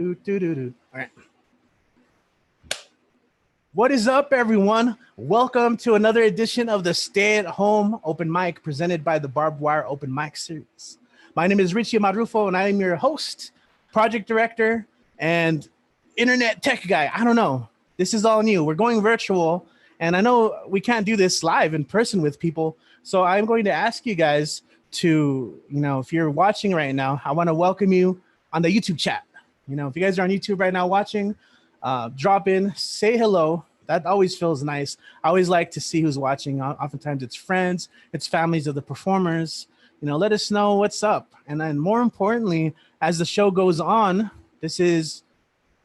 All right. What is up, everyone? Welcome to another edition of the Stay at Home Open Mic presented by the Barbed Wire Open Mic Series. My name is Richie Marufo, and I am your host, project director, and internet tech guy. I don't know. This is all new. We're going virtual, and I know we can't do this live in person with people. So I'm going to ask you guys to, if you're watching right now, I want to welcome you on the YouTube chat. If you guys are on YouTube right now watching, drop in, say hello. That always feels nice. I always like to see who's watching. Oftentimes it's friends, it's families of the performers. Let us know what's up. And then more importantly, as the show goes on, this is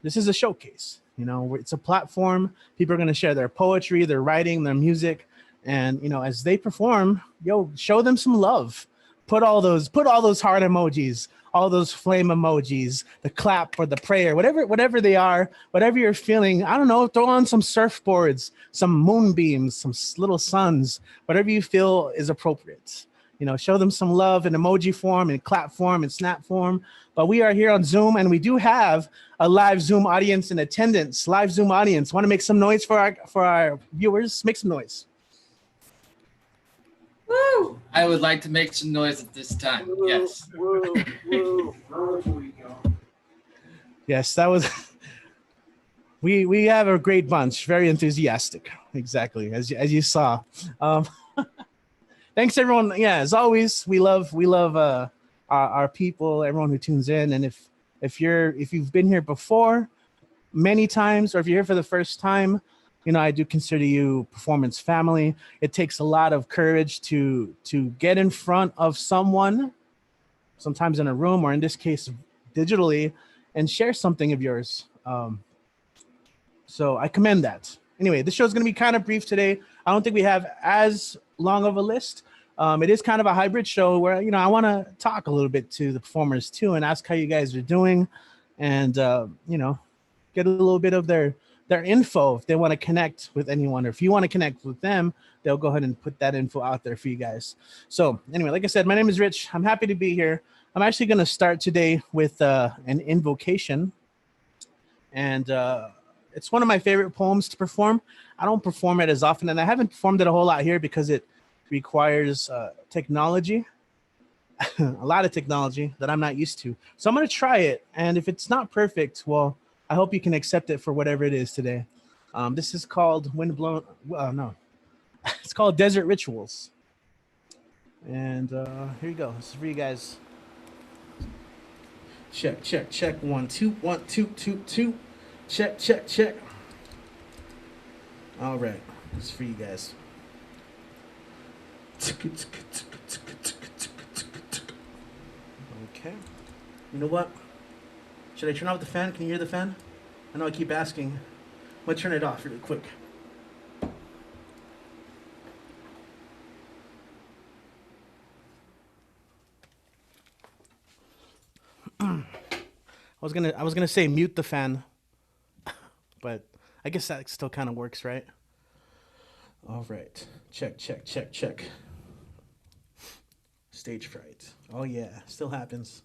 a showcase. It's a platform. People are going to share their poetry, their writing, their music. And, as they perform, show them some love. Put all those heart emojis, all those flame emojis, the clap or the prayer, whatever they are, whatever you're feeling. I don't know, throw on some surfboards, some moonbeams, some little suns, whatever you feel is appropriate. Show them some love in emoji form, in clap form, in snap form. But we are here on Zoom, and we do have a live Zoom audience in attendance. Live Zoom audience. Want to make some noise for our viewers? Make some noise. Woo! I would like to make some noise at this time. Woo, yes. Woo, woo. Here we go. Yes, that was. We have a great bunch. Very enthusiastic. Exactly, as you saw. Thanks everyone. Yeah, as always, we love our people, everyone who tunes in, and if you've been here before many times, or if you're here for the first time. I do consider you performance family. It takes a lot of courage to get in front of someone, sometimes in a room, or in this case, digitally, and share something of yours. So I commend that. Anyway, this show is going to be kind of brief today. I don't think we have as long of a list. It is kind of a hybrid show where, I want to talk a little bit to the performers too and ask how you guys are doing and, get a little bit of their info if they want to connect with anyone, or if you want to connect with them, they'll go ahead and put that info out there for you guys. So anyway, like I said, my name is Rich. I'm happy to be here. I'm actually going to start today with an invocation. And it's one of my favorite poems to perform. I don't perform it as often, and I haven't performed it a whole lot here because it requires technology, a lot of technology that I'm not used to. So I'm going to try it. And if it's not perfect, well, I hope you can accept it for whatever it is today. This is called it's called Desert Rituals. And here you go. This is for you guys. Check. 1 2 1 2 2 2. Check. All right. This is for you guys. Okay. You know what? Should I turn off the fan? Can you hear the fan? I know I keep asking. I'm going to turn it off really quick. I was gonna say mute the fan, but I guess that still kind of works, right? All right. Check. Stage fright. Oh yeah, still happens.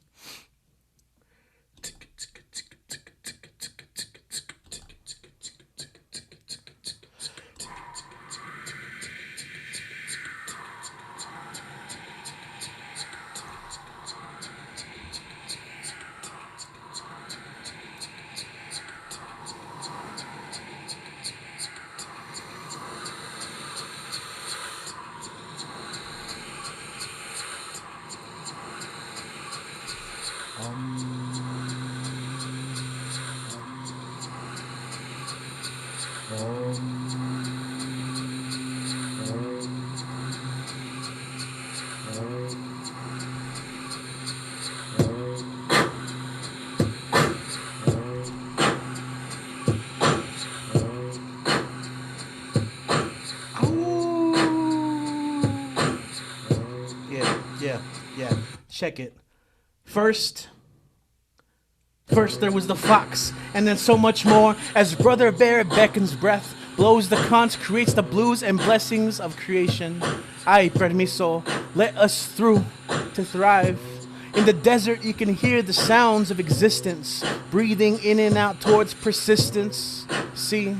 Yeah. Check it. First there was the fox, and then so much more as Brother Bear beckons breath, blows the conch, creates the blues and blessings of creation. Ay, permiso, let us through to thrive. In the desert, you can hear the sounds of existence, breathing in and out towards persistence. See,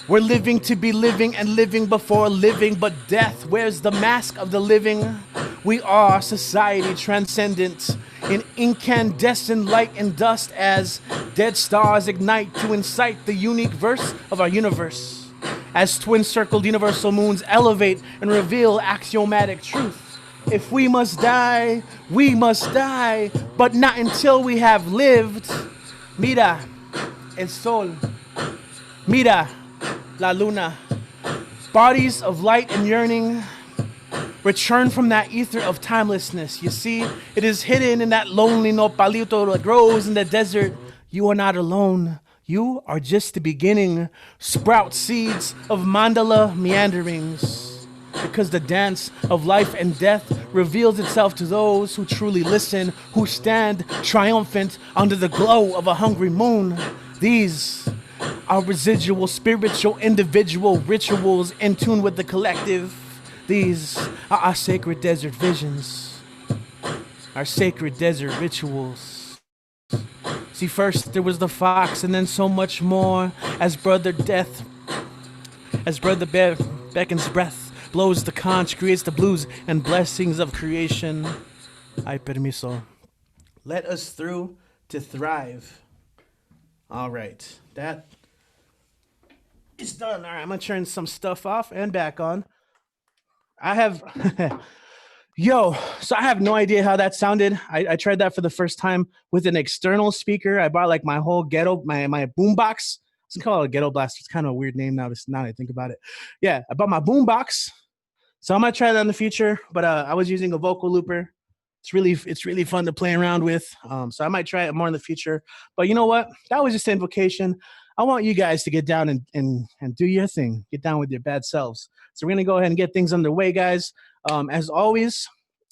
we're living to be living and living before living, but death wears the mask of the living. We are society transcendent in incandescent light and dust as dead stars ignite to incite the unique verse of our universe. As twin-circled universal moons elevate and reveal axiomatic truth. If we must die, but not until we have lived. Mira el sol, mira la luna. Bodies of light and yearning return from that ether of timelessness. You see, it is hidden in that lonely nopalito that grows in the desert. You are not alone. You are just the beginning. Sprout seeds of mandala meanderings. Because the dance of life and death reveals itself to those who truly listen, who stand triumphant under the glow of a hungry moon. These are residual, spiritual, individual rituals in tune with the collective. These are our sacred desert visions, our sacred desert rituals. See, first there was the fox, and then so much more. As brother beckons breath, blows the conch, creates the blues and blessings of creation. Ay permiso. Let us through to thrive. All right, that is done. All right, I'm gonna turn some stuff off and back on. I have, so I have no idea how that sounded. I tried that for the first time with an external speaker. I bought like my whole ghetto, my boom box. I was call it a ghetto blaster. It's kind of a weird name now that I think about it. Yeah, I bought my boom box. So I'm gonna try that in the future, but I was using a vocal looper. It's really fun to play around with. So I might try it more in the future. But you know what? That was just an invocation. I want you guys to get down and do your thing. Get down with your bad selves. So we're gonna go ahead and get things underway, guys. As always,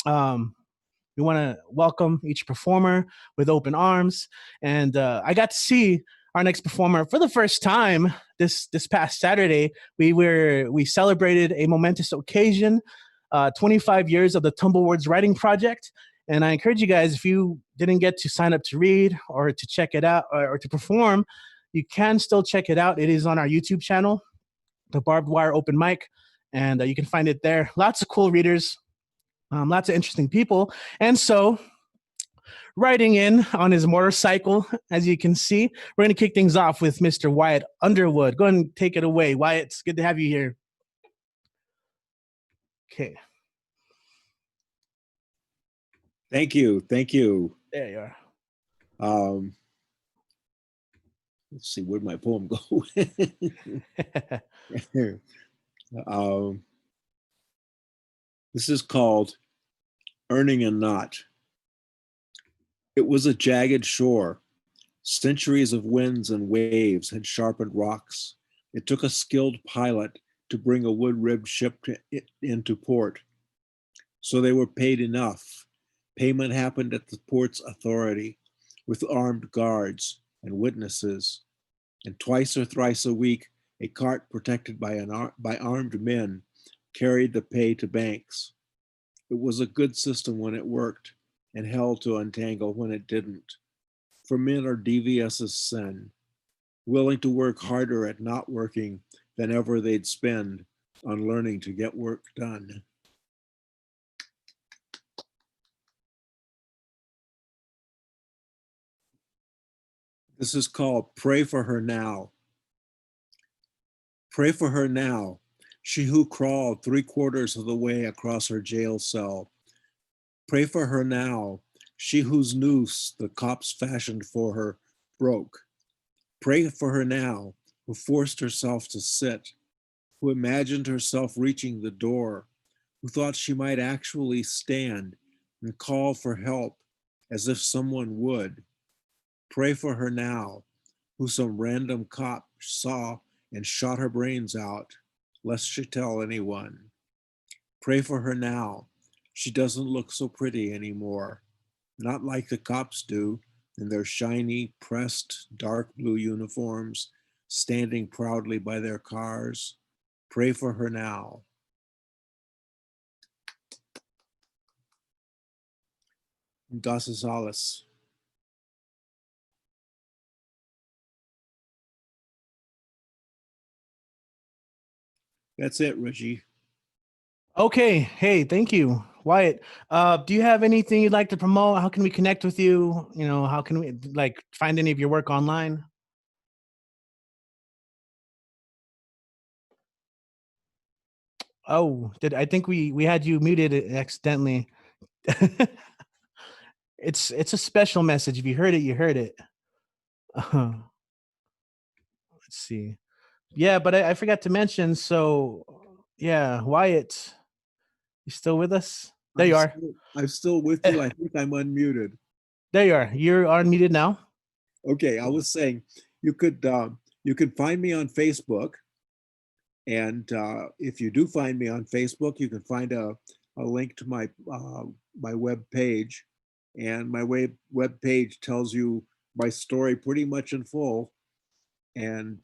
we want to welcome each performer with open arms. And I got to see our next performer for the first time this past Saturday. We celebrated a momentous occasion, 25 years of the Tumblewords Writing Project. And I encourage you guys, if you didn't get to sign up to read or to check it out or to perform, you can still check it out. It is on our YouTube channel, the Barbed Wire Open Mic, and you can find it there. Lots of cool readers, lots of interesting people. And so, riding in on his motorcycle, as you can see, we're going to kick things off with Mr. Wyatt Underwood. Go ahead and take it away. Wyatt, it's good to have you here. Okay. Thank you. There you are. Let's see, where'd my poem go? This is called Earning a Knot. It was a jagged shore. Centuries of winds and waves had sharpened rocks. It took a skilled pilot to bring a wood-ribbed ship into port. So they were paid enough. Payment happened at the port's authority with armed guards and witnesses. And twice or thrice a week, a cart protected by armed men carried the pay to banks. It was a good system when it worked, and hell to untangle when it didn't. For men are devious as sin, willing to work harder at not working than ever they'd spend on learning to get work done. This is called Pray for Her Now. Pray for her now, she who crawled 3/4 of the way across her jail cell. Pray for her now, she whose noose the cops fashioned for her broke. Pray for her now, who forced herself to sit, who imagined herself reaching the door, who thought she might actually stand and call for help as if someone would. Pray for her now, who some random cop saw and shot her brains out, lest she tell anyone. Pray for her now, she doesn't look so pretty anymore, not like the cops do in their shiny, pressed, dark blue uniforms, standing proudly by their cars. Pray for her now. Gonzalez. That's it, Richie. Okay. Hey, thank you, Wyatt. Do you have anything you'd like to promote? How can we connect with you? You know, how can we like find any of your work online? Oh, did I think we had you muted accidentally? It's a special message. If you heard it, you heard it. Let's see. Yeah, but I forgot to mention. So yeah, Wyatt, you still with us? There you are. I'm still with you. I think I'm unmuted. There you are. You're unmuted now. Okay, I was saying you could find me on Facebook, and if you do find me on Facebook, you can find a link to my web page, and my web page tells you my story pretty much in full. And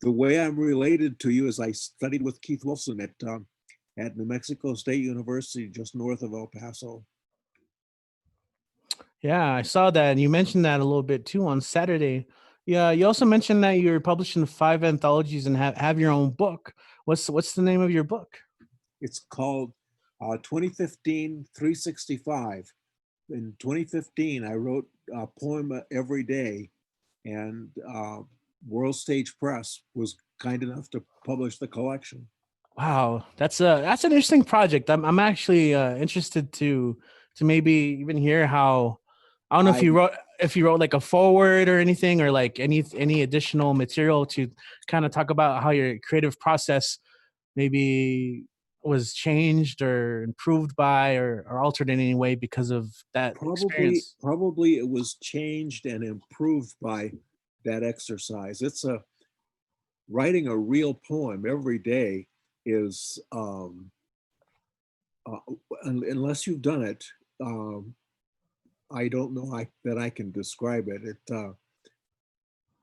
the way I'm related to you is I studied with Keith Wilson at New Mexico State University, just north of El Paso. Yeah, I saw that, and you mentioned that a little bit too on Saturday. Yeah, you also mentioned that you're publishing 5 anthologies and have your own book. What's the name of your book? It's called 2015 365. In 2015, I wrote a poem every day, and World Stage Press was kind enough to publish the collection. Wow, that's an interesting project. I'm actually interested to maybe even hear how. I don't know if you wrote like a foreword or anything, or like any additional material to kind of talk about how your creative process maybe was changed or improved by or altered in any way because of that experience. Probably it was changed and improved by that exercise. It's writing a real poem every day is unless you've done it, I don't know that I can describe it.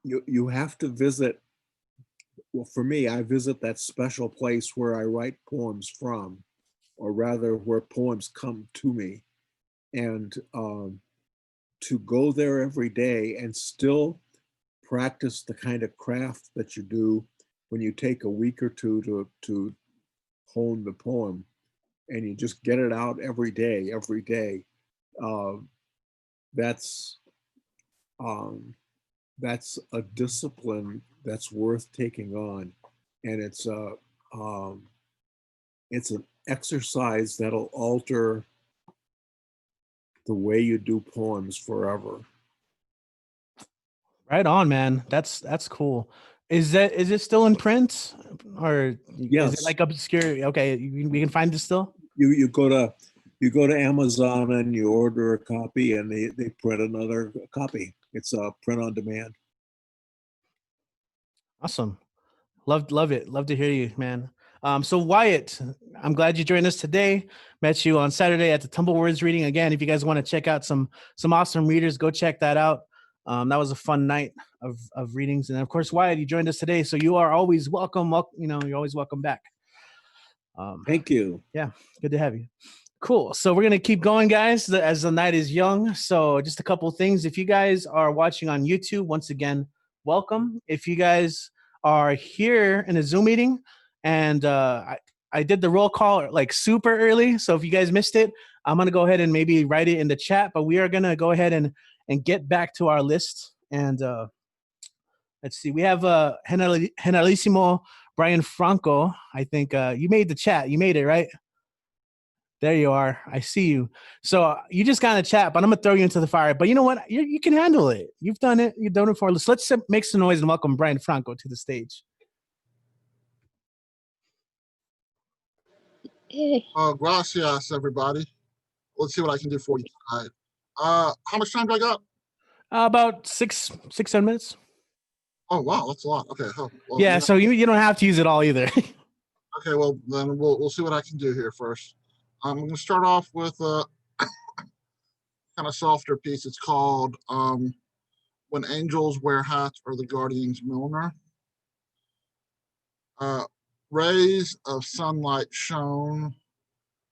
You have to visit. Well, for me, I visit that special place where I write poems from, or rather, where poems come to me, and to go there every day and still practice the kind of craft that you do when you take a week or two to hone the poem, and you just get it out every day, every day. That's that's a discipline that's worth taking on, and it's an exercise that'll alter the way you do poems forever. Right on, man. That's cool. Is it still in print, or is it Yes. like obscure? Okay, we can find it still. You go to Amazon and you order a copy, and they print another copy. It's a print on demand. Awesome. Love it. Love to hear you, man. So Wyatt, I'm glad you joined us today. Met you on Saturday at the Tumblewords reading. Again, if you guys want to check out some awesome readers, go check that out. That was a fun night of readings, and of course, Wyatt, you joined us today, so you are always welcome. You know, you're always welcome back. Thank you. Yeah, good to have you. Cool. So we're gonna keep going, guys, as the night is young. So just a couple of things. If you guys are watching on YouTube, once again, welcome. If you guys are here in a Zoom meeting, and I did the roll call like super early, so if you guys missed it, I'm gonna go ahead and maybe write it in the chat. But we are gonna go ahead and get back to our list. And let's see, we have Generalissimo Brian Franco. I think you made the chat. You made it, right? There you are. I see you. So you just got in a chat, but I'm gonna throw you into the fire. But you know what? You can handle it. You've done it. You've done it for us. Let's make some noise and welcome Brian Franco to the stage. Gracias, everybody. Let's see what I can do for you tonight. How much time do I got? About 7 minutes. Oh, wow, that's a lot. Okay. Oh, well, Yeah. So you don't have to use it all either. Okay, well, then we'll see what I can do here first. I'm going to start off with a kind of softer piece. It's called When Angels Wear Hats or the Guardian's Milliner. Rays of sunlight shone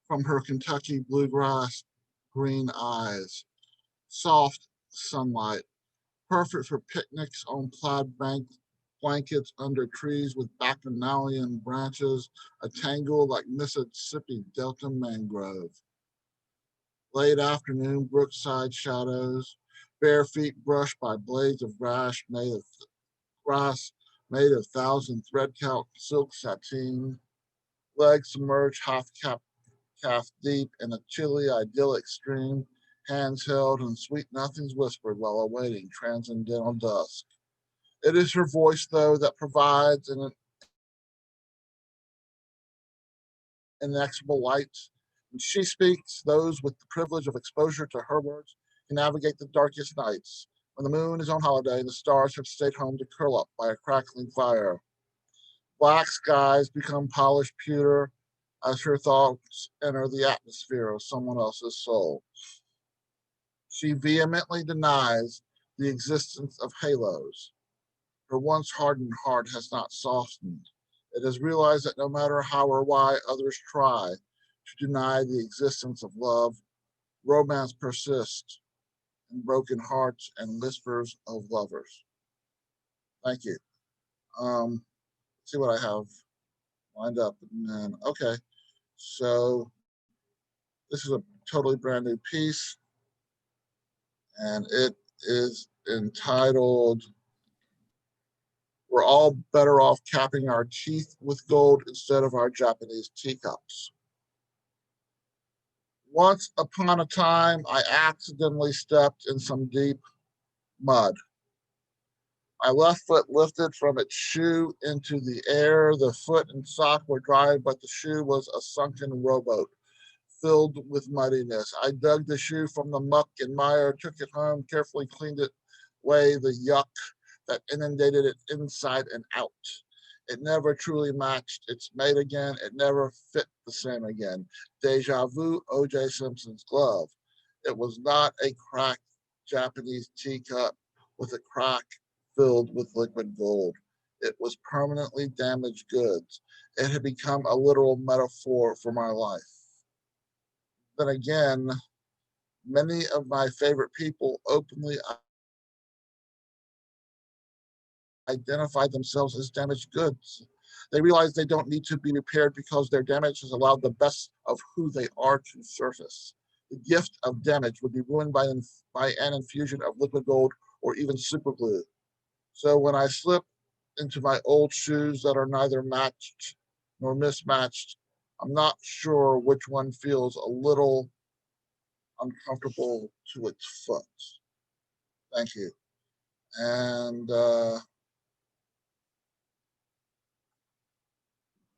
from her Kentucky bluegrass green eyes, soft sunlight, perfect for picnics on plaid blankets under trees with bacchanalian branches, a tangle like Mississippi Delta mangrove. Late afternoon brookside shadows, bare feet brushed by blades of grass made of thousand thread count silk sateen, legs submerged calf deep in a chilly idyllic stream, hands held and sweet nothings whispered while awaiting transcendental dusk. It is her voice, though, that provides an inexorable light. When she speaks, those with the privilege of exposure to her words can navigate the darkest nights. When the moon is on holiday and the stars have stayed home to curl up by a crackling fire, black skies become polished pewter as her thoughts enter the atmosphere of someone else's soul. She vehemently denies the existence of halos. Her once hardened heart has not softened. It has realized that no matter how or why others try to deny the existence of love, romance persists in broken hearts and whispers of lovers. Thank you. See what I have lined up. And then, okay, so this is a totally brand new piece, and it is entitled "We're All Better Off Capping Our Teeth with Gold Instead of Our Japanese Teacups." Once upon a time, I accidentally stepped in some deep mud. My left foot lifted from its shoe into the air. The foot and sock were dry, but the shoe was a sunken rowboat filled with muddiness. I dug the shoe from the muck and mire, took it home, carefully cleaned it away, the yuck that inundated it inside and out. It never truly matched its mate again. It never fit the same again. Deja vu, O.J. Simpson's glove. It was not a cracked Japanese teacup with a crack filled with liquid gold. It was permanently damaged goods. It had become a literal metaphor for my life. Then again, many of my favorite people openly identify themselves as damaged goods. They realize they don't need to be repaired because their damage has allowed the best of who they are to surface. The gift of damage would be ruined by an infusion of liquid gold or even super glue. So when I slip into my old shoes that are neither matched nor mismatched, I'm not sure which one feels a little uncomfortable to its foot. Thank you. And you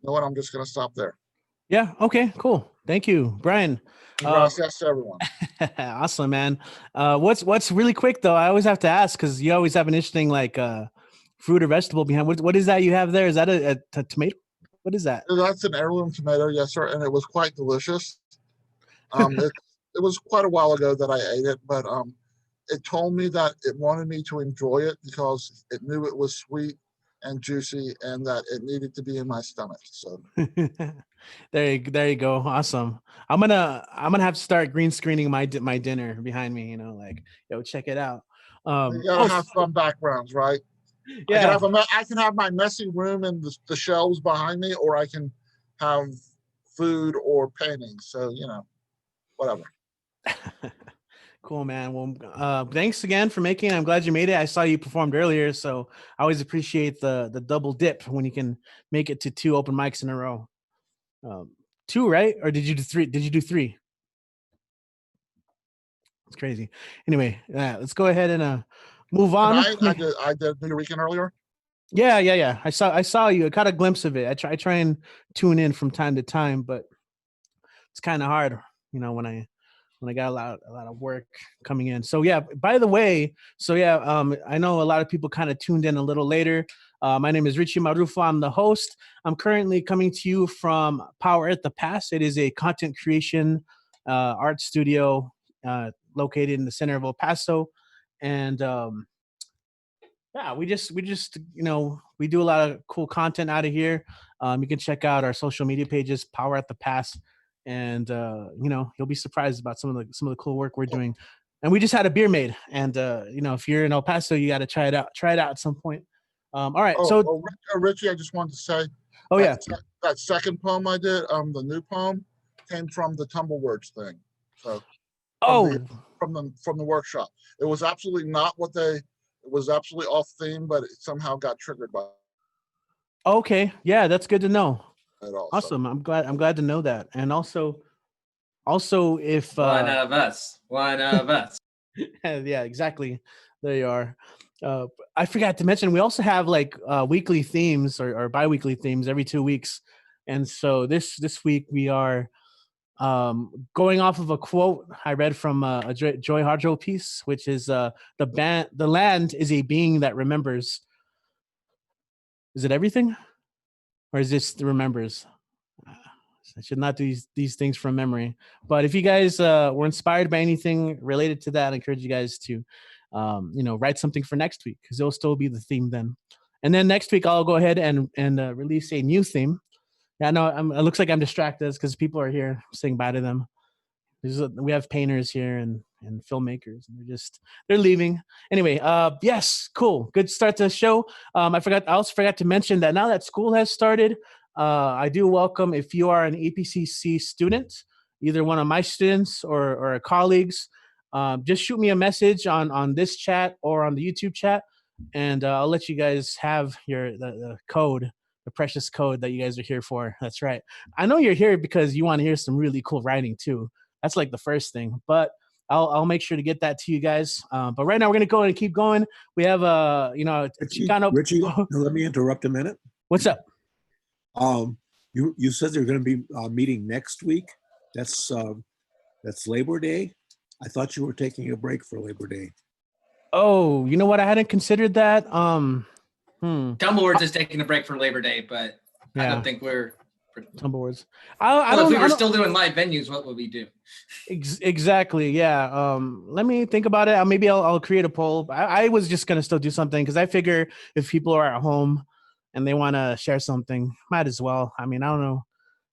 know what? I'm just going to stop there. Yeah. Okay. Cool. Thank you, Brian. Gracias to everyone. Awesome, man. What's really quick though? I always have to ask because you always have an interesting like fruit or vegetable behind. What is that you have there? Is that a tomato? What is that? That's an heirloom tomato, yes, sir, and it was quite delicious. It was quite a while ago that I ate it, but it told me that it wanted me to enjoy it because it knew it was sweet and juicy and that it needed to be in my stomach. So there you go. Awesome. I'm gonna have to start green screening my dinner behind me. You know, like yo, check it out. you gotta have fun backgrounds, right? Yeah. I can have my messy room and the shelves behind me, or I can have food or paintings. So whatever. Cool, man. Well, thanks again for making it. I'm glad you made it. I saw you performed earlier, so I always appreciate the double dip when you can make it to 2 open mics in a row. 2, right? Or did you do 3? Did you do 3? It's crazy. Anyway, let's go ahead and move on. I did New York weekend earlier. Yeah. I saw you. I caught a glimpse of it. I try and tune in from time to time, but it's kind of hard, when I got a lot of work coming in. So yeah, by the way, I know a lot of people kind of tuned in a little later. My name is Richie Marufo. I'm the host. I'm currently coming to you from Power at the Pass. It is a content creation art studio located in the center of El Paso. And we just we do a lot of cool content out of here. You can check out our social media pages, Power at the Pass and you'll be surprised about some of the cool work we're doing. And we just had a beer made, and if you're in El Paso, you got to try it out. Try it out at some point. All right, so Richie, I just wanted to say. oh yeah, That second poem I did, the new poem, came from the Tumble Words thing. So from the workshop. It was absolutely not what they. It was absolutely off theme, but it somehow got triggered by okay, yeah, that's good to know. it all. Awesome. I'm glad to know that. And also if One of us. yeah, exactly. There you are. I forgot to mention we also have like weekly themes or bi-weekly themes every 2 weeks. And so this week we are going off of a quote I read from a Joy Harjo piece, which is the land is a being that remembers. Is it everything? Or is this the remembers? I should not do these things from memory. But if you guys were inspired by anything related to that, I encourage you guys to, write something for next week because it'll still be the theme then. And then next week I'll go ahead and release a new theme. Yeah, no, it looks like I'm distracted because people are here saying bye to them. We have painters here and filmmakers, and they're leaving. Anyway, yes, cool, good start to the show. I also forgot to mention that now that school has started, I do welcome if you are an APCC student, either one of my students or colleagues, just shoot me a message on this chat or on the YouTube chat, and I'll let you guys have the code, the precious code that you guys are here for. That's right. I know you're here because you want to hear some really cool writing too. That's like the first thing, but I'll make sure to get that to you guys. But right now we're gonna go and keep going. We have Chicano. Richie, let me interrupt a minute. What's up? You said they're going to be meeting next week. That's Labor Day. I thought you were taking a break for Labor Day. Oh, you know what? I hadn't considered that. Tumblewords is taking a break for Labor Day, but I don't think we're Tumblewords. If we were still doing live venues, what would we do? Exactly. Yeah. Let me think about it. Maybe I'll create a poll. I was just gonna still do something because I figure if people are at home and they want to share something, might as well. I mean, I don't know.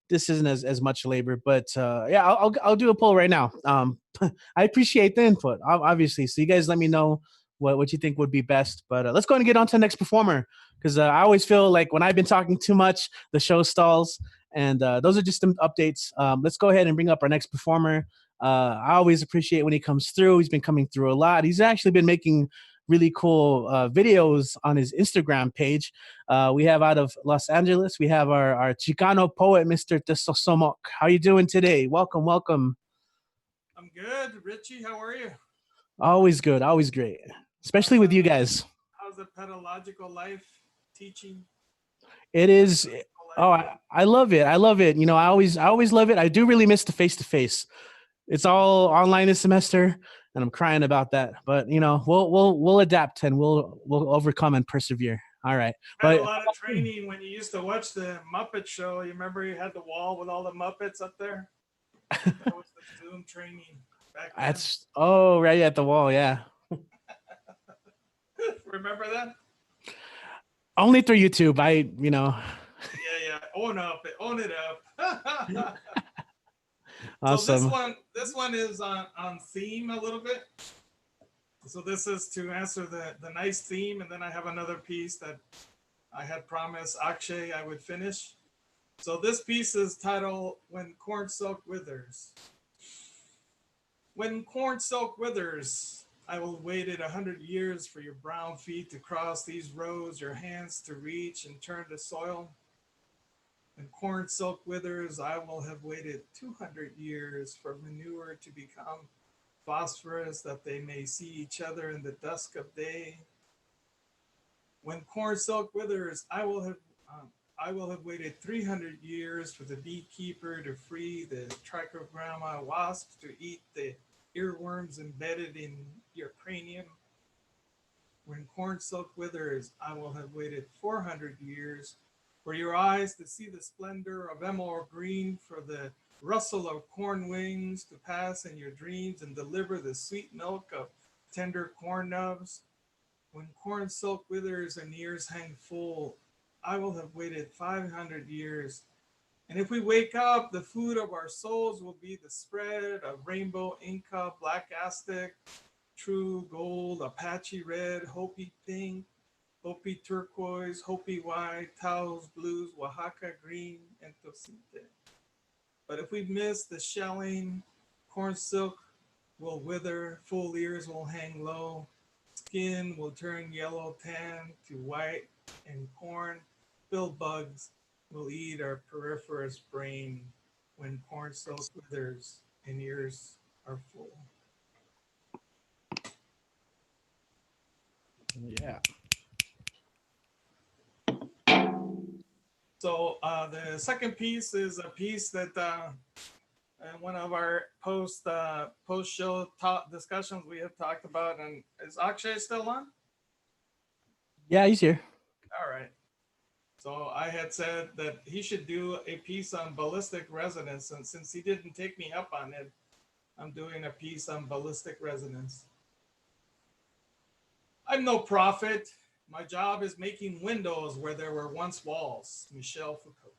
This isn't as much labor, but yeah, I'll do a poll right now. I appreciate the input, obviously. So you guys let me know what you think would be best. But let's go ahead and get on to the next performer because I always feel like when I've been talking too much, the show stalls. And those are just some updates. Let's go ahead and bring up our next performer. I always appreciate when he comes through. He's been coming through a lot. He's actually been making really cool videos on his Instagram page. We have out of Los Angeles, we have our Chicano poet, Mr. Tesosomok. How you doing today? Welcome. I'm good. Richie, how are you? Always good. Always great. Especially with you guys. How's the pedagogical life teaching? It is. Oh, I love it. I love it. I always love it. I do really miss the face-to-face. It's all online this semester, and I'm crying about that. But we'll adapt and we'll overcome and persevere. All right. I had a lot of training when you used to watch the Muppet Show. You remember you had the wall with all the Muppets up there? That was the Zoom training back then. Right at the wall, yeah. Remember that? Only through YouTube. Yeah. Own it up. Awesome. So this one is on theme a little bit. So this is to answer the nice theme, and then I have another piece that I had promised Akshay I would finish. So this piece is titled When Corn Silk Withers. When corn silk withers, I will waited 100 years for your brown feet to cross these roads, your hands to reach and turn to soil. When corn silk withers, I will have waited 200 years for manure to become phosphorus that they may see each other in the dusk of day. When corn silk withers, I will have waited 300 years for the beekeeper to free the trichogramma wasps to eat the earworms embedded in your cranium. When corn silk withers, I will have waited 400 years for your eyes to see the splendor of emerald green, for the rustle of corn wings to pass in your dreams and deliver the sweet milk of tender corn nubs. When corn silk withers and ears hang full, I will have waited 500 years And if we wake up, the food of our souls will be the spread of rainbow Inca, black Aztec, true gold, Apache red, Hopi pink, Hopi turquoise, Hopi white, Taos blues, Oaxaca green, and Tocinte. But if we miss the shelling, corn silk will wither, full ears will hang low, skin will turn yellow tan to white, and corn filled bugs will eat our peripherous brain when corn silk withers and ears are full. Yeah. So the second piece is a piece that in one of our post show discussions we have talked about. And is Akshay still on? Yeah, he's here. All right. So I had said that he should do a piece on ballistic resonance, and since he didn't take me up on it, I'm doing a piece on ballistic resonance. I'm no prophet. My job is making windows where there were once walls. Michel Foucault.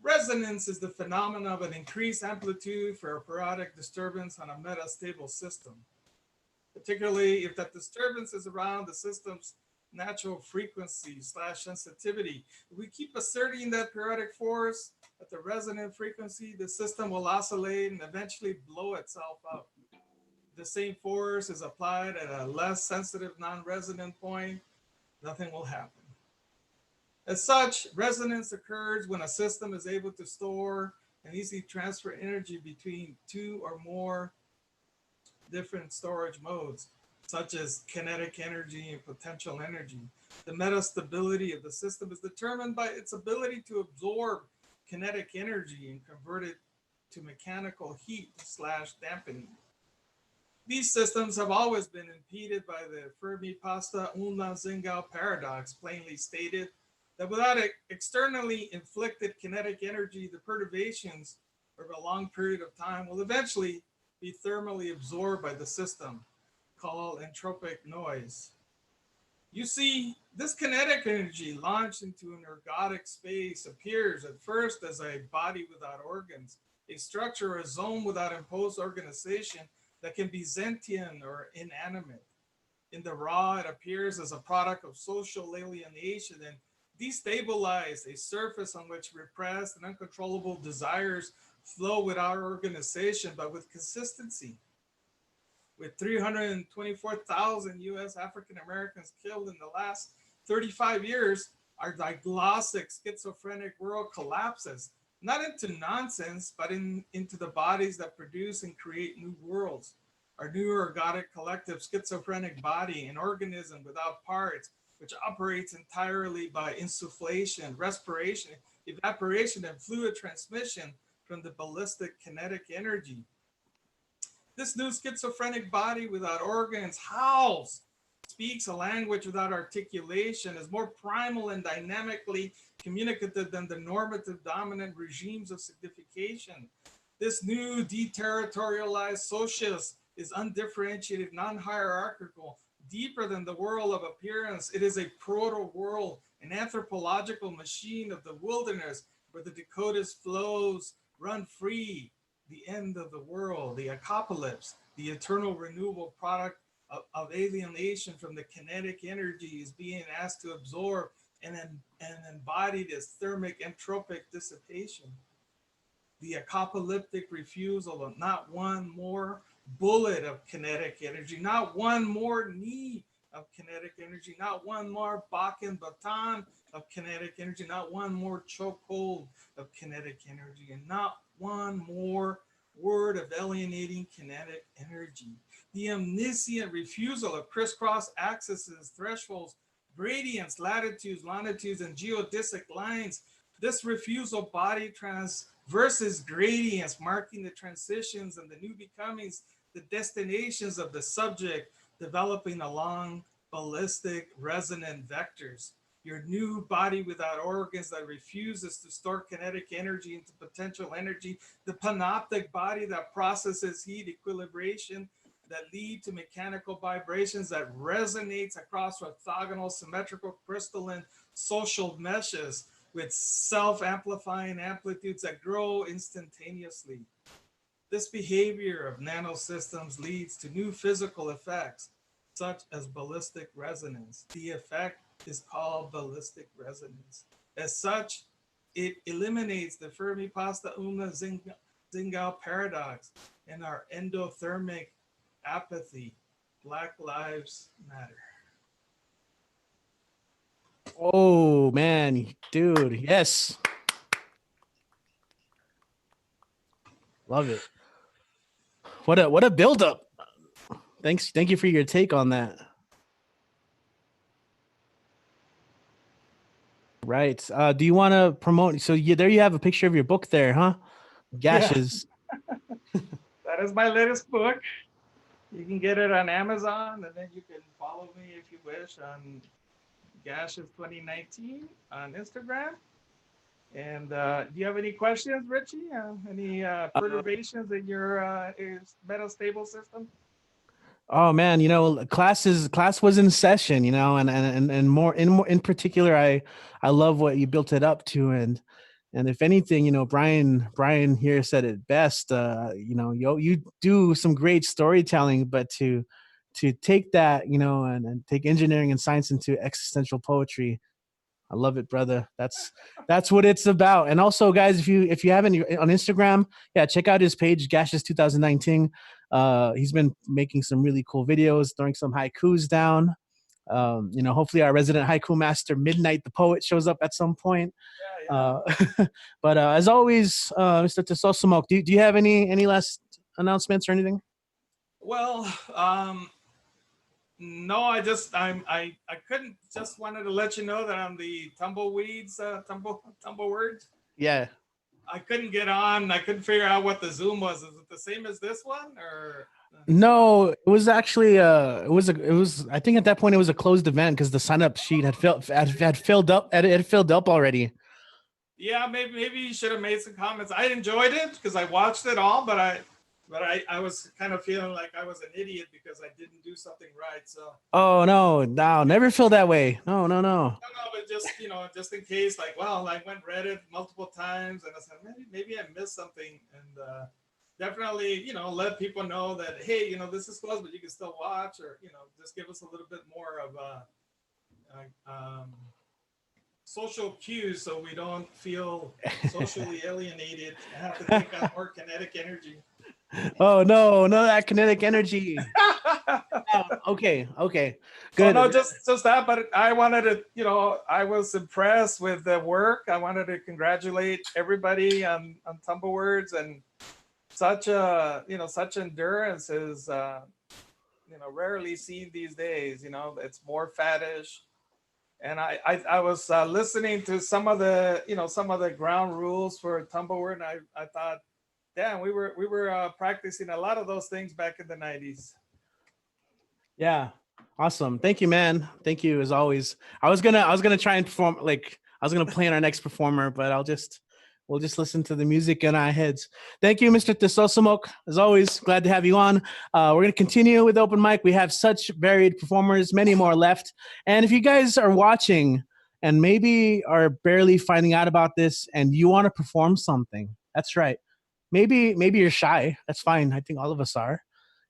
Resonance is the phenomenon of an increased amplitude for a periodic disturbance on a metastable system, particularly if that disturbance is around the system's natural frequency / sensitivity. If we keep asserting that periodic force at the resonant frequency, the system will oscillate and eventually blow itself up. The same force is applied at a less sensitive non-resonant point, nothing will happen. As such, resonance occurs when a system is able to store and easily transfer energy between two or more different storage modes, such as kinetic energy and potential energy. The metastability of the system is determined by its ability to absorb kinetic energy and convert it to mechanical heat / dampening. These systems have always been impeded by the Fermi Pasta Unna-Zingau paradox, plainly stated that without externally inflicted kinetic energy, the perturbations over a long period of time will eventually be thermally absorbed by the system, called entropic noise. You see, this kinetic energy launched into an ergodic space appears at first as a body without organs, a structure or a zone without imposed organization that can be sentient or inanimate. In the raw, it appears as a product of social alienation and destabilized, a surface on which repressed and uncontrollable desires flow without organization, but with consistency. With 324,000 US African Americans killed in the last 35 years, our diglossic schizophrenic world collapses, not into nonsense, but into the bodies that produce and create new worlds. Our new ergodic collective schizophrenic body, an organism without parts, which operates entirely by insufflation, respiration, evaporation, and fluid transmission from the ballistic kinetic energy. This new schizophrenic body without organs howls, speaks a language without articulation, is more primal and dynamically communicative than the normative dominant regimes of signification. This new deterritorialized socialist is undifferentiated, non-hierarchical, deeper than the world of appearance. It is a proto-world, an anthropological machine of the wilderness where the Dakotas flows run free, the end of the world, the apocalypse, the eternal renewable product of alienation from the kinetic energy is being asked to absorb and embodied as thermic entropic dissipation. The apocalyptic refusal of not one more bullet of kinetic energy, not one more knee of kinetic energy, not one more Bakken baton of kinetic energy, not one more chokehold of kinetic energy, and not one more word of alienating kinetic energy. The omniscient refusal of crisscross axes, thresholds, gradients, latitudes, longitudes, and geodesic lines. This refusal body transverses gradients, marking the transitions and the new becomings, the destinations of the subject, developing along ballistic resonant vectors. Your new body without organs that refuses to store kinetic energy into potential energy, the panoptic body that processes heat equilibration that lead to mechanical vibrations that resonates across orthogonal, symmetrical, crystalline social meshes. with self-amplifying amplitudes that grow instantaneously. This behavior of nanosystems leads to new physical effects, such as ballistic resonance. The effect is called ballistic resonance. As such, it eliminates the Fermi pasta umna Zingao paradox and our endothermic apathy. Black Lives Matter. Oh man, dude, yes, love it. What a build up. Thank you for your take on that. Right. Do you want to promote? So there you have a picture of your book there, huh? Gashes. Yeah. That is my latest book. You can get it on Amazon, and then you can follow me if you wish on Gashes 2019 on Instagram. And do you have any questions, Richie? Any perturbations in your metastable system? Oh man, class was in session, and more in particular, I love what you built it up to, and if anything, Brian here said it best. You do some great storytelling, but to take that, and take engineering and science into existential poetry, I love it, brother. That's what it's about. And also, guys, if you haven't on Instagram, yeah, check out his page, Gashes 2019. He's been making some really cool videos, throwing some haikus down. Hopefully our resident haiku master, Midnight the Poet, shows up at some point. Yeah. But as always, Mr. Tesosumok, do you have any last announcements or anything? Well, no, I couldn't. Just wanted to let you know that I'm the tumbleweeds, tumblewords. Yeah. I couldn't get on. I couldn't figure out what the Zoom was. Is it the same as this one, or? No, it was actually it was I think at that point it was a closed event because the sign up sheet had filled up already. Yeah, maybe you should have made some comments. I enjoyed it because I watched it all, but I was kind of feeling like I was an idiot because I didn't do something right. So. Oh no, never feel that way. No. No, but just in case, like, well, I read it multiple times, and I said maybe I missed something, and definitely, let people know that, hey, this is closed, but you can still watch, or just give us a little bit more of social cues so we don't feel socially alienated and have to take on more kinetic energy. Oh no, that kinetic energy. Okay, good. Well, no, just that, but I wanted to, I was impressed with the work. I wanted to congratulate everybody on Tumblewords, and such endurance is rarely seen these days. It's more faddish. And I was listening to some of the ground rules for Tumbleweed, and I thought, damn, we were practicing a lot of those things back in the 90s. Yeah, awesome. Thank you, man. Thank you as always. I was gonna try and perform, like I was gonna plan our next performer, but we'll just listen to the music in our heads. Thank you, Mr. Tesosumok. As always, glad to have you on. We're going to continue with open mic. We have such varied performers, many more left. And if you guys are watching and maybe are barely finding out about this and you want to perform something, that's right. Maybe you're shy. That's fine. I think all of us are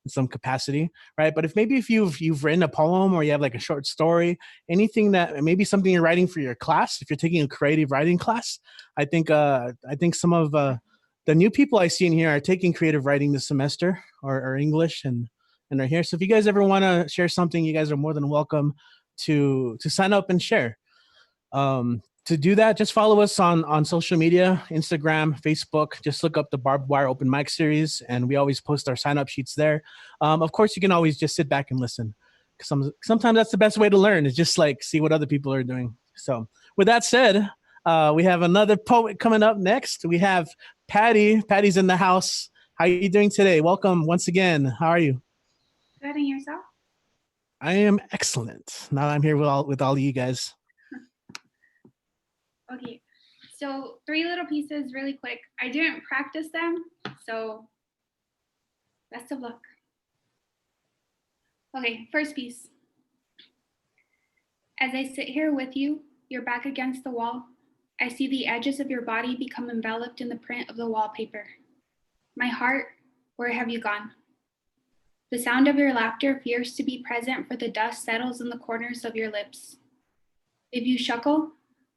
in some capacity, right? But if you've written a poem, or you have like a short story, anything that maybe something you're writing for your class, if you're taking a creative writing class, I think some of the new people I see in here are taking creative writing this semester, or English, and are here. So if you guys ever want to share something, you guys are more than welcome to sign up and share. To do that, just follow us on social media, Instagram, Facebook. Just look up the Barbed Wire Open Mic Series, and we always post our sign-up sheets there. Of course, you can always just sit back and listen. Sometimes that's the best way to learn, is just like see what other people are doing. So with that said, we have another poet coming up next. We have Patty. Patty's in the house. How are you doing today? Welcome once again. How are you? Good, and yourself? I am excellent. Now I'm here with all of you guys. Okay, so 3 little pieces really quick. I didn't practice them, so best of luck. Okay, first piece. As I sit here with you, your back against the wall, I see the edges of your body become enveloped in the print of the wallpaper. My heart, where have you gone? The sound of your laughter fears to be present, for the dust settles in the corners of your lips. If you chuckle,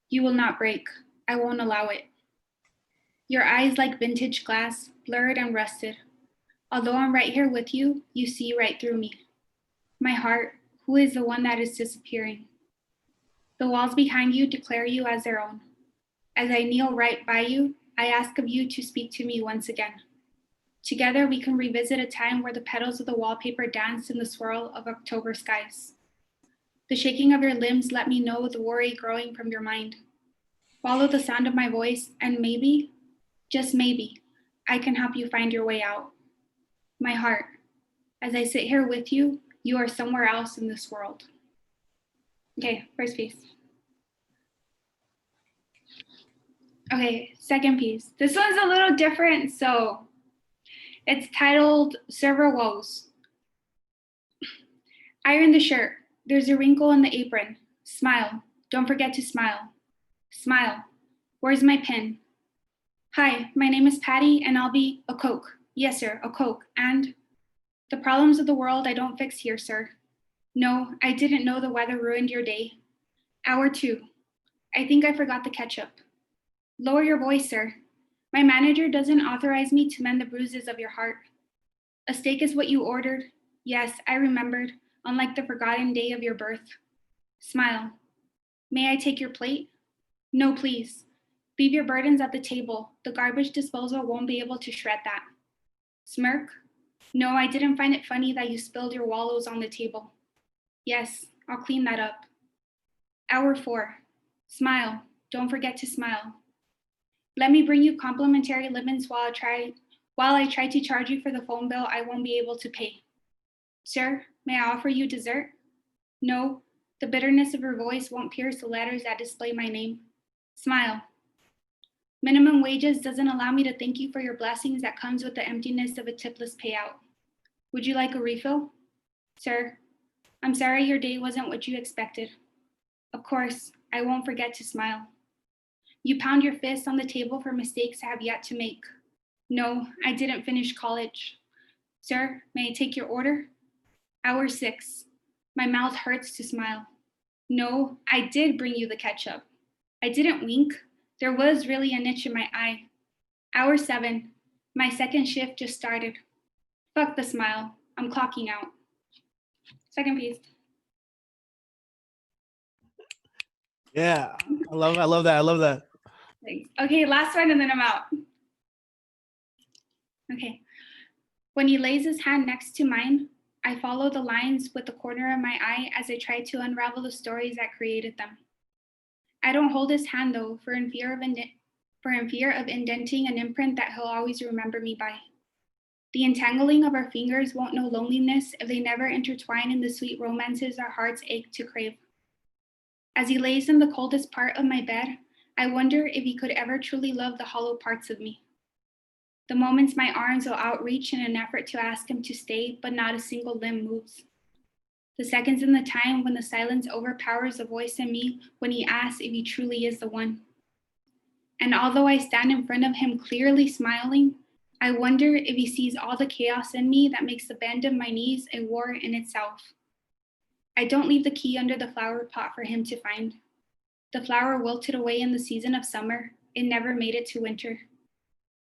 you will not break. I won't allow it. Your eyes like vintage glass, blurred and rusted. Although I'm right here with you, you see right through me. My heart, who is the one that is disappearing? The walls behind you declare you as their own. As I kneel right by you, I ask of you to speak to me once again. Together, we can revisit a time where the petals of the wallpaper danced in the swirl of October skies. The shaking of your limbs let me know the worry growing from your mind. Follow the sound of my voice, and maybe, just maybe, I can help you find your way out. My heart, as I sit here with you, you are somewhere else in this world. Okay, first piece. Okay, second piece. This one's a little different, so it's titled Server Woes. Iron the shirt. There's a wrinkle in the apron. Smile. Don't forget to smile. Smile. Where's my pen? Hi, my name is Patty, and I'll be a Coke. Yes, sir, a Coke. And the problems of the world I don't fix here, sir. No, I didn't know the weather ruined your day. Hour 2. I think I forgot the ketchup. Lower your voice, sir. My manager doesn't authorize me to mend the bruises of your heart. A steak is what you ordered. Yes, I remembered, unlike the forgotten day of your birth. Smile. May I take your plate? No, please. Leave your burdens at the table. The garbage disposal won't be able to shred that. Smirk. No, I didn't find it funny that you spilled your wallows on the table. Yes, I'll clean that up. Hour 4. Smile. Don't forget to smile. Let me bring you complimentary lemons while I try to charge you for the phone bill I won't be able to pay. Sir, may I offer you dessert? No, the bitterness of your voice won't pierce the letters that display my name. Smile. Minimum wages doesn't allow me to thank you for your blessings that comes with the emptiness of a tipless payout. Would you like a refill? Sir, I'm sorry your day wasn't what you expected. Of course, I won't forget to smile. You pound your fist on the table for mistakes I have yet to make. No, I didn't finish college. Sir, may I take your order? Hour 6. My mouth hurts to smile. No, I did bring you the ketchup. I didn't wink. There was really an itch in my eye. Hour 7. My second shift just started. Fuck the smile. I'm clocking out. Second piece. Yeah, I love that. Thanks. Okay, last one and then I'm out. Okay. When he lays his hand next to mine, I follow the lines with the corner of my eye as I try to unravel the stories that created them. I don't hold his hand though, for in fear of indenting an imprint that he'll always remember me by. The entangling of our fingers won't know loneliness if they never intertwine in the sweet romances our hearts ache to crave. As he lays in the coldest part of my bed, I wonder if he could ever truly love the hollow parts of me. The moments my arms will outreach in an effort to ask him to stay, but not a single limb moves. The seconds in the time when the silence overpowers the voice in me when he asks if he truly is the one. And although I stand in front of him clearly smiling, I wonder if he sees all the chaos in me that makes the bend of my knees a war in itself. I don't leave the key under the flower pot for him to find. The flower wilted away in the season of summer. It never made it to winter.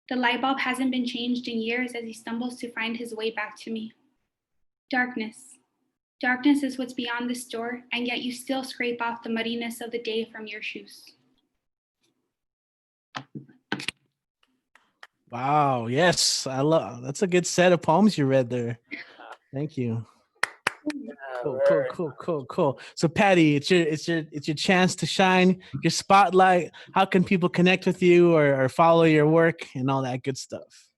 The light bulb hasn't been changed in years as he stumbles to find his way back to me. Darkness. Darkness is what's beyond this door, and yet you still scrape off the muddiness of the day from your shoes. Wow, yes, that's a good set of poems you read there. Thank you. Cool. So Patty, it's your chance to shine, your spotlight. How can people connect with you or follow your work and all that good stuff?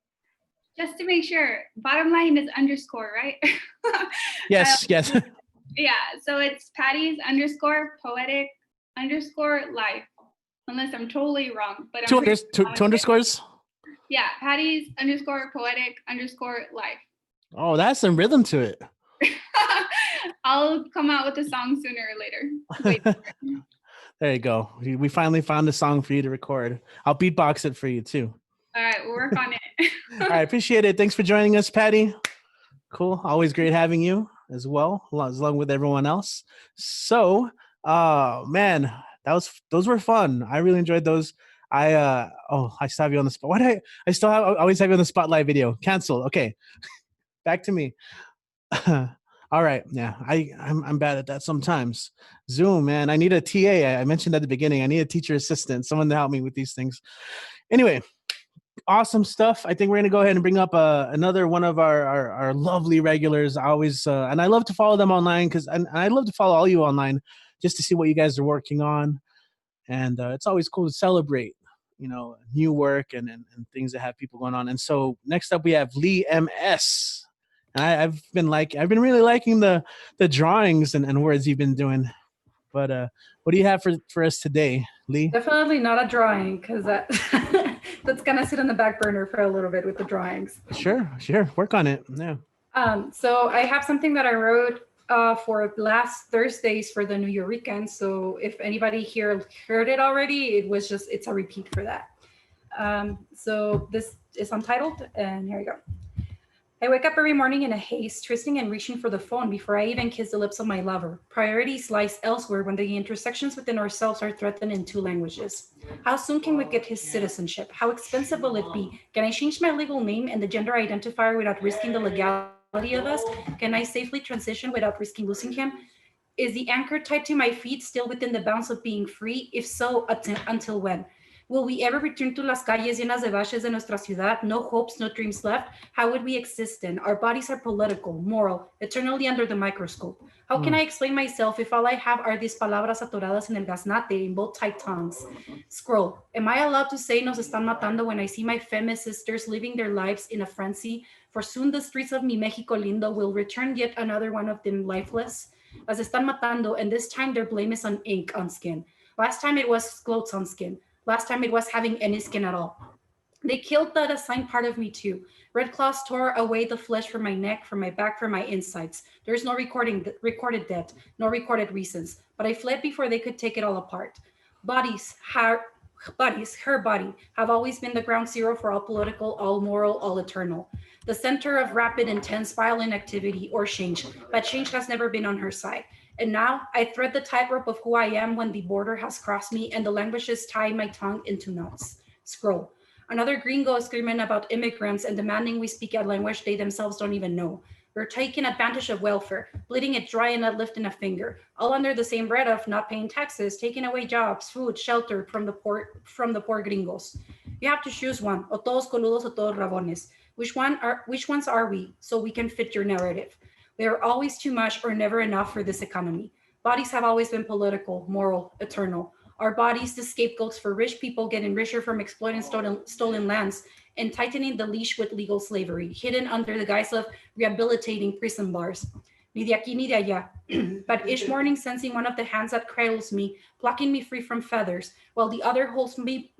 Just to make sure, bottom line is underscore, right? Yes. Yeah, so it's Patty's _poetic_life. Unless I'm totally wrong, but two underscores. Yeah, Patty's _poetic_life. Oh, that's some rhythm to it. I'll come out with a song sooner or later. Wait. There you go. We finally found a song for you to record. I'll beatbox it for you too. All right, we'll work on it. All right, appreciate it. Thanks for joining us, Patty. Cool. Always great having you as well, along with everyone else. So, man, those were fun. I really enjoyed those. I still have you on the spot. I always have you on the spotlight video. Cancel. Okay. Back to me. All right. Yeah, I'm bad at that sometimes. Zoom, man. I need a TA. I mentioned at the beginning. I need a teacher assistant, someone to help me with these things. Anyway, awesome stuff. I think we're gonna go ahead and bring up another one of our lovely regulars. I always and I love to follow them online because I love to follow all you online just to see what you guys are working on. And it's always cool to celebrate, new work and things that have people going on. And so next up we have Lee MS. I've been really liking the drawings and words you've been doing. But what do you have for us today, Lee? Definitely not a drawing, because that's gonna sit on the back burner for a little bit with the drawings. Sure. Work on it. Yeah. So I have something that I wrote for last Thursdays for the New Year weekend. So if anybody here heard it already, it's a repeat for that. So this is untitled, and here we go. I wake up every morning in a haste, twisting and reaching for the phone before I even kiss the lips of my lover. Priorities lies elsewhere when the intersections within ourselves are threatened in two languages. How soon can we get his citizenship? How expensive will it be? Can I change my legal name and the gender identifier without risking the legality of us? Can I safely transition without risking losing him? Is the anchor tied to my feet still within the bounds of being free? If so, until when? Will we ever return to las calles llenas de baches de nuestra ciudad? No hopes, no dreams left? How would we exist then? Our bodies are political, moral, eternally under the microscope. How can I explain myself if all I have are these palabras atoradas en el gaznate in both tight tongues? Scroll. Am I allowed to say nos están matando when I see my feminist sisters living their lives in a frenzy? For soon the streets of mi Mexico lindo will return yet another one of them lifeless. Las están matando, and this time their blame is on ink on skin. Last time it was clothes on skin. Last time it was having any skin at all. They killed that assigned part of me too. Red claws tore away the flesh from my neck, from my back, from my insides. There's no recorded death, no recorded reasons. But I fled before they could take it all apart. Her body, have always been the ground zero for all political, all moral, all eternal. The center of rapid, intense, violent activity or change. But change has never been on her side. And now I thread the tightrope of who I am when the border has crossed me and the languages tie my tongue into knots. Scroll. Another gringo is screaming about immigrants and demanding we speak a language they themselves don't even know. We're taking advantage of welfare, bleeding it dry and not lifting a finger, all under the same bread of not paying taxes, taking away jobs, food, shelter from the poor gringos. You have to choose one, o todos coludos o todos rabones. Which ones are we, so we can fit your narrative? They are always too much or never enough for this economy. Bodies have always been political, moral, eternal. Our bodies, the scapegoats for rich people getting richer from exploiting stolen lands and tightening the leash with legal slavery, hidden under the guise of rehabilitating prison bars. Ni de aquí ni de allá. But each morning sensing one of the hands that cradles me, plucking me free from feathers, while the other holds me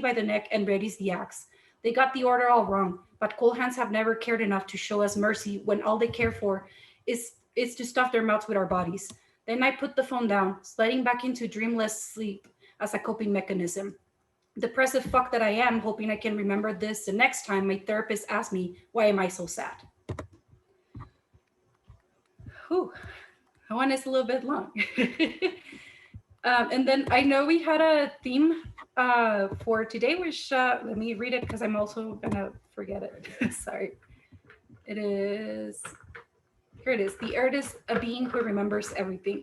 by the neck and readies the axe. They got the order all wrong, but cold hands have never cared enough to show us mercy when all they care for is to stuff their mouths with our bodies. Then I put the phone down, sliding back into dreamless sleep as a coping mechanism. Depressive fuck that I am, hoping I can remember this the next time my therapist asks me, why am I so sad? Whew, that one is a little bit long. And then I know we had a theme for today, which let me read it because I'm also gonna forget it. Sorry. Here it is. The earth is a being who remembers everything.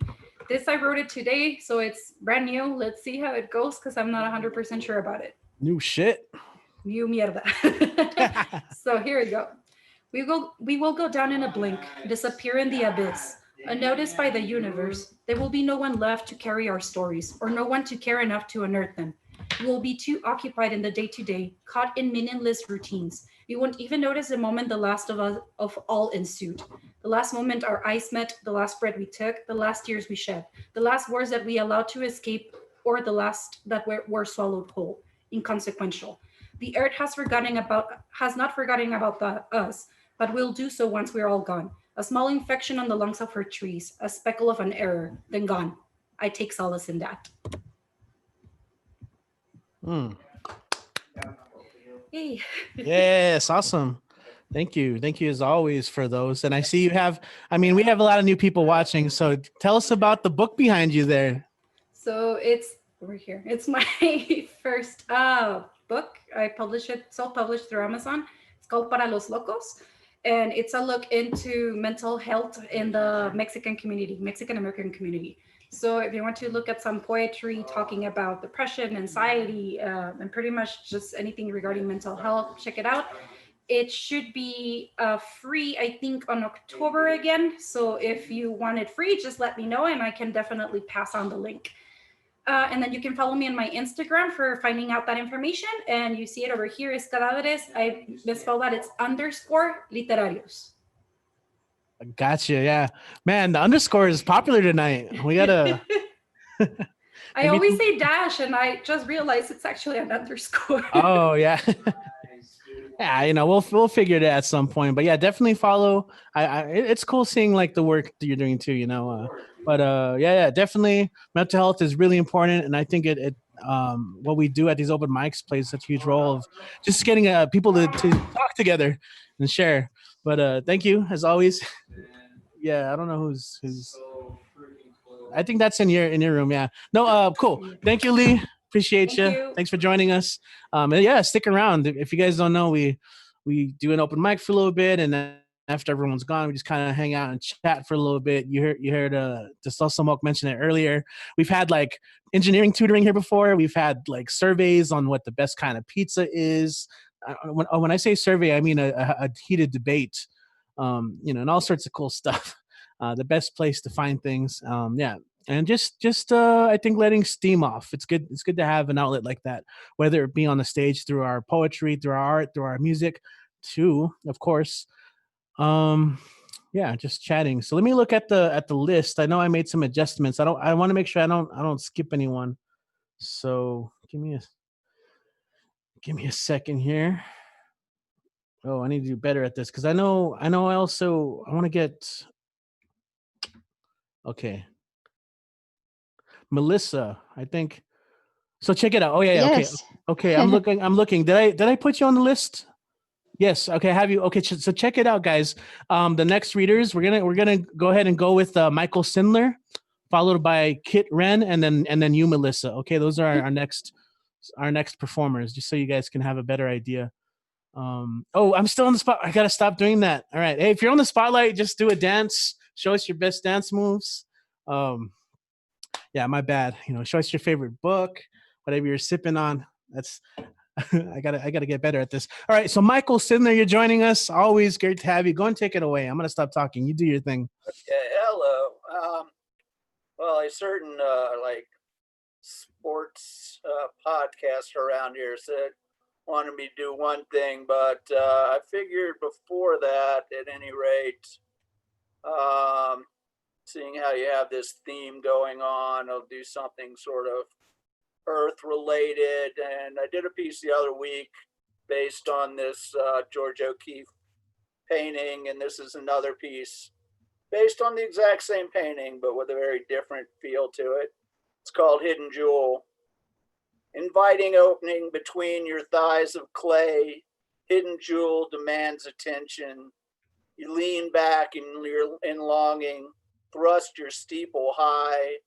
This I wrote it today, so it's brand new. Let's see how it goes because I'm not 100% sure about it. New shit. New mierda. So here we go. We will go down in a blink, disappear in the abyss. Unnoticed by the universe, there will be no one left to carry our stories, or no one to care enough to unearth them. We will be too occupied in the day-to-day, caught in meaningless routines. We won't even notice the moment the last of all ensued. The last moment our eyes met, the last breath we took, the last tears we shed, the last words that we allowed to escape, or the last that were swallowed whole, inconsequential. The earth has not forgotten about us, but will do so once we're all gone. A small infection on the lungs of her trees, a speckle of an error, then gone. I take solace in that. Mm. Yay. Yes, awesome. Thank you. Thank you as always for those. And I see you have, we have a lot of new people watching. So tell us about the book behind you there. So it's over here. It's my first book. I published it, self-published through Amazon. It's called Para los Locos. And it's a look into mental health in the Mexican community, Mexican American community. So if you want to look at some poetry talking about depression, anxiety, and pretty much just anything regarding mental health, check it out. It should be free, I think, on October again. So if you want it free, just let me know and I can definitely pass on the link. And then you can follow me on my Instagram for finding out that information. And you see it over here is Cadáveres. I misspelled that. It's _literarios. Gotcha. Yeah, man, the underscore is popular tonight. We gotta. I always say dash, and I just realized it's actually an underscore. Oh yeah. Yeah, we'll figure it out at some point. But yeah, definitely follow. It's cool seeing like the work that you're doing too. But yeah, definitely mental health is really important, and I think it what we do at these open mics plays such a huge role of just getting people to talk together and share. But thank you as always. Yeah, I don't know who's. I think that's in your room. Yeah. No. Cool. Thank you, Lee. Appreciate Thank you. you. Thanks for joining us. And yeah, stick around. If you guys don't know, we do an open mic for a little bit, and then after everyone's gone, we just kind of hang out and chat for a little bit. You heard Smoke mention it earlier. We've had like engineering tutoring here before. We've had like surveys on what the best kind of pizza is. When I say survey, I mean a heated debate. And all sorts of cool stuff. The best place to find things. Yeah. And just I think letting steam off. It's good to have an outlet like that, whether it be on the stage through our poetry, through our art, through our music, too, of course. Yeah, just chatting. So let me look at the list. I know I made some adjustments. I want to make sure I don't skip anyone. So give me a second here. Oh, I need to do better at this because I know I also I want to get okay. Melissa, I think. So check it out. Oh yeah, okay. Yes. Okay, I'm looking. Did I put you on the list? Yes. Okay, have you? Okay, so check it out, guys. The next readers, we're gonna go ahead and go with Michael Sindler, followed by Kit Wren, and then you, Melissa. Okay, those are our next performers, just so you guys can have a better idea. Oh, I'm still on the spot. I gotta stop doing that. All right. Hey, if you're on the spotlight, just do a dance. Show us your best dance moves. Yeah, my bad. Show us your favorite book, whatever you're sipping on. That's I gotta get better at this. All right, so Michael Sindler, you're joining us. Always great to have you. Go and take it away. I'm gonna stop talking. You do your thing. Okay, hello. Well, a certain like sports podcast around here said wanted me to do one thing, but I figured before that, at any rate, seeing how you have this theme going on, I'll do something sort of earth related. And I did a piece the other week based on this George O'Keeffe painting, and this is another piece based on the exact same painting but with a very different feel to it. It's called Hidden Jewel. Inviting opening between your thighs of clay, hidden jewel demands attention. You lean back in longing, thrust your steeple high,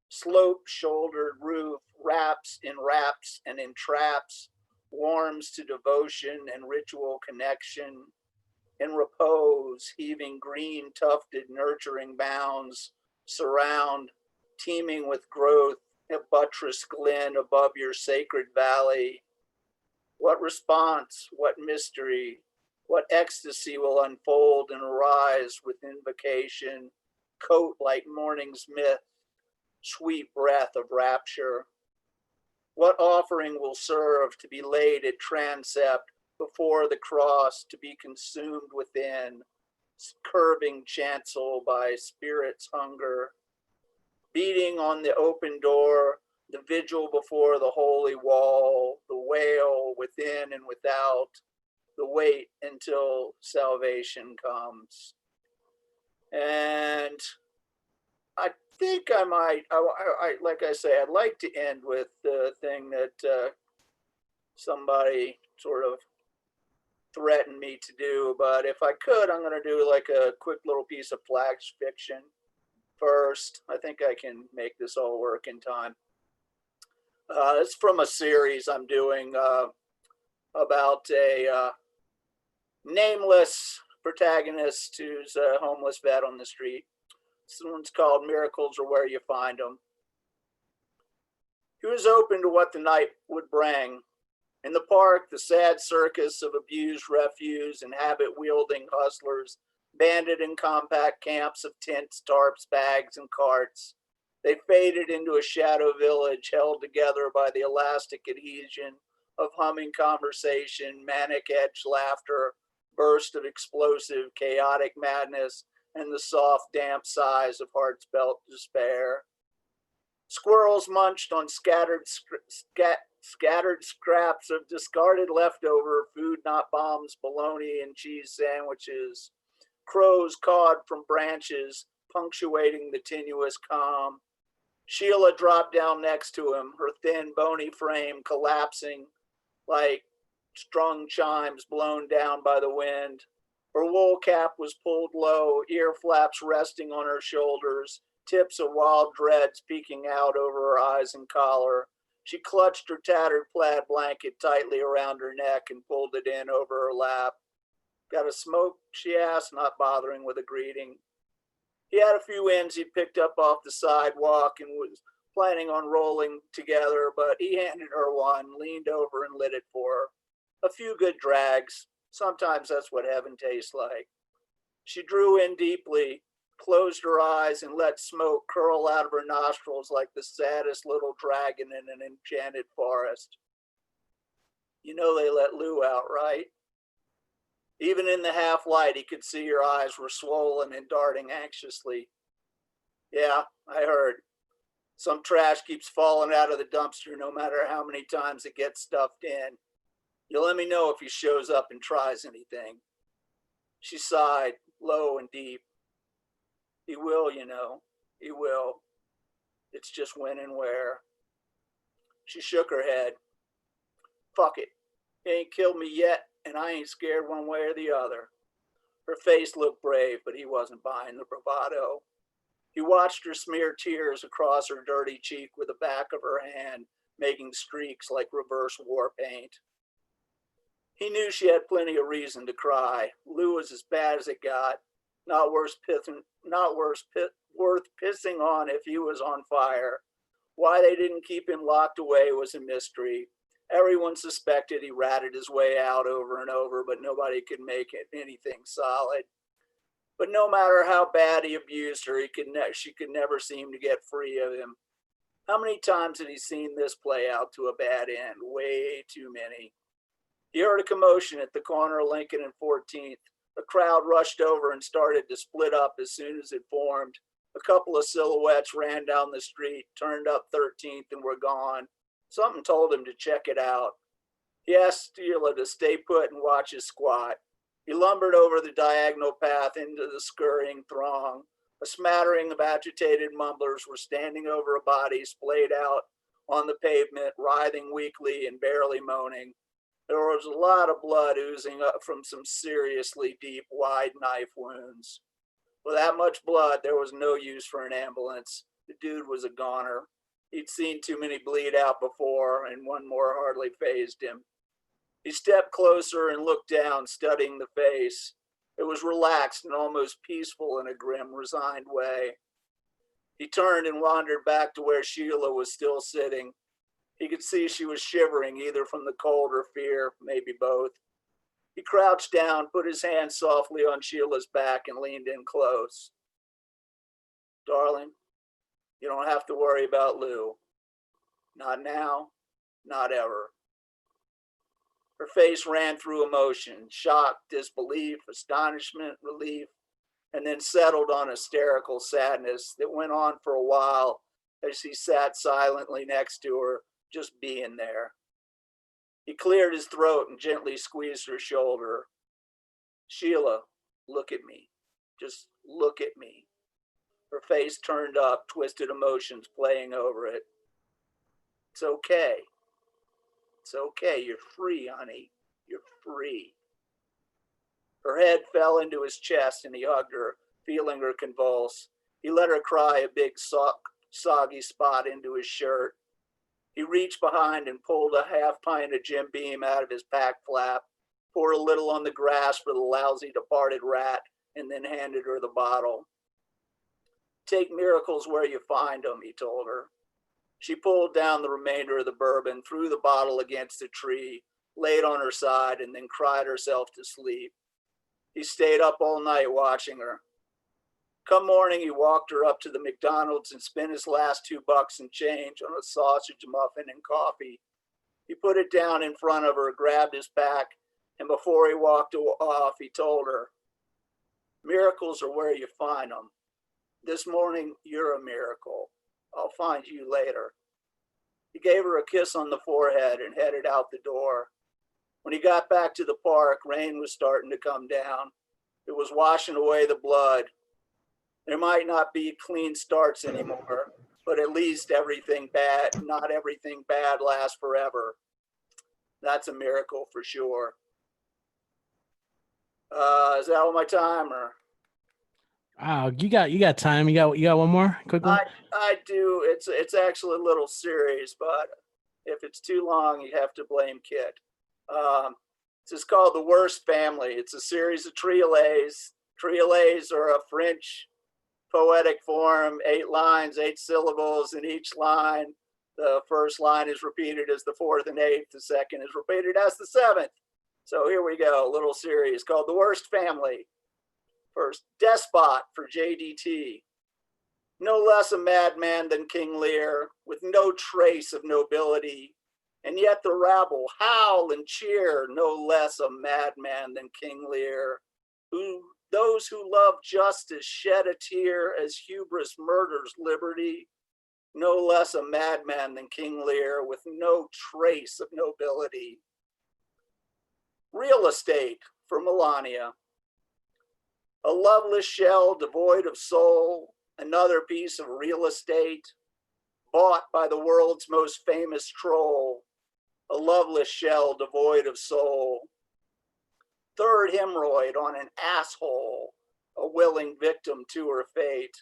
slope-shouldered roof wraps and entraps, warms to devotion and ritual connection. In repose, heaving green, tufted, nurturing bounds surround, teeming with growth, a buttress glen above your sacred valley. What response, what mystery, what ecstasy will unfold and arise with invocation, coat like morning's myth, sweet breath of rapture. What offering will serve to be laid at transept before the cross, to be consumed within, curving chancel by spirit's hunger, beating on the open door, the vigil before the holy wall, the wail within and without, the wait until salvation comes. And I think I might, like I say, I'd like to end with the thing that somebody sort of threatened me to do. But if I could, I'm going to do like a quick little piece of flash fiction first. I think I can make this all work in time. It's from a series I'm doing about a nameless protagonist who's a homeless vet on the street. This one's called Miracles Are Where You Find Them. He was open to what the night would bring. In the park, the sad circus of abused refuse and habit-wielding hustlers banded in compact camps of tents, tarps, bags, and carts. They faded into a shadow village held together by the elastic adhesion of humming conversation, manic-edged laughter, burst of explosive, chaotic madness, and the soft, damp sighs of heartfelt despair. Squirrels munched on scattered scraps of discarded leftover food, not bombs, bologna and cheese sandwiches. Crows cawed from branches, punctuating the tenuous calm. Sheila dropped down next to him, her thin, bony frame collapsing like strung chimes blown down by the wind. Her wool cap was pulled low, ear flaps resting on her shoulders, tips of wild dreads peeking out over her eyes and collar. She clutched her tattered plaid blanket tightly around her neck and pulled it in over her lap. "Got a smoke?" she asked, not bothering with a greeting. He had a few ends he picked up off the sidewalk and was planning on rolling together, but he handed her one, leaned over and lit it for her. A few good drags. Sometimes that's what heaven tastes like. She drew in deeply, closed her eyes, and let smoke curl out of her nostrils like the saddest little dragon in an enchanted forest. "You know they let Lou out, right?" Even in the half light, he could see her eyes were swollen and darting anxiously. "Yeah, I heard. Some trash keeps falling out of the dumpster no matter how many times it gets stuffed in. You let me know if he shows up and tries anything." She sighed, low and deep. "He will, you know. He will. It's just when and where." She shook her head. "Fuck it. He ain't killed me yet, and I ain't scared one way or the other." Her face looked brave, but he wasn't buying the bravado. He watched her smear tears across her dirty cheek with the back of her hand, making streaks like reverse war paint. He knew she had plenty of reason to cry. Lou was as bad as it got, not worth pissing on if he was on fire. Why they didn't keep him locked away was a mystery. Everyone suspected he ratted his way out over and over, but nobody could make it anything solid. But no matter how bad he abused her, she could never seem to get free of him. How many times had he seen this play out to a bad end? Way too many. He heard a commotion at the corner of Lincoln and 14th. A crowd rushed over and started to split up as soon as it formed. A couple of silhouettes ran down the street, turned up 13th, and were gone. Something told him to check it out. He asked Steela to stay put and watch his squat. He lumbered over the diagonal path into the scurrying throng. A smattering of agitated mumblers were standing over a body splayed out on the pavement, writhing weakly and barely moaning. There was a lot of blood oozing up from some seriously deep, wide knife wounds. With that much blood, there was no use for an ambulance. The dude was a goner. He'd seen too many bleed out before, and one more hardly fazed him. He stepped closer and looked down, studying the face. It was relaxed and almost peaceful in a grim, resigned way. He turned and wandered back to where Sheila was still sitting. He could see she was shivering, either from the cold or fear, maybe both. He crouched down, put his hand softly on Sheila's back, and leaned in close. "Darling, you don't have to worry about Lou. Not now, not ever." Her face ran through emotion, shock, disbelief, astonishment, relief, and then settled on hysterical sadness that went on for a while as he sat silently next to her, just being there. He cleared his throat and gently squeezed her shoulder. "Sheila, look at me. Just look at me." Her face turned up, twisted emotions playing over it. "It's okay. It's okay. You're free, honey. You're free. Her head fell into his chest and he hugged her, feeling her convulse. He let her cry a big soggy spot into his shirt. He reached behind and pulled a half pint of Jim Beam out of his pack flap, poured a little on the grass for the lousy departed rat, and then handed her the bottle. Take miracles where you find them, he told her. She pulled down the remainder of the bourbon, threw the bottle against a tree, laid on her side, and then cried herself to sleep. He stayed up all night watching her. Come morning, he walked her up to the McDonald's and spent his last $2 and change on a sausage muffin and coffee. He put it down in front of her, grabbed his pack, and before he walked off, he told her, miracles are where you find them. This morning, you're a miracle. I'll find you later. He gave her a kiss on the forehead and headed out the door. When he got back to the park, rain was starting to come down. It was washing away the blood. There might not be clean starts anymore, but at least not everything bad lasts forever. That's a miracle for sure. Is that all my time, or? Wow, you got time. You got one more quick one? I do. It's actually a little serious, but if it's too long, you have to blame Kit. This is called The Worst Family. It's a series of triolets. Triolets are a French poetic form, 8 lines, 8 syllables in each line. The first line is repeated as the 4th and 8th. The second is repeated as the 7th. So here we go, a little series called The Worst Family. First, Despot for JDT. No less a madman than King Lear, with no trace of nobility. And yet the rabble howl and cheer, no less a madman than King Lear. Those who love justice shed a tear as hubris murders liberty. No less a madman than King Lear, with no trace of nobility. Real estate for Melania. A loveless shell devoid of soul, another piece of real estate, bought by the world's most famous troll. A loveless shell devoid of soul. Third hemorrhoid on an asshole, a willing victim to her fate.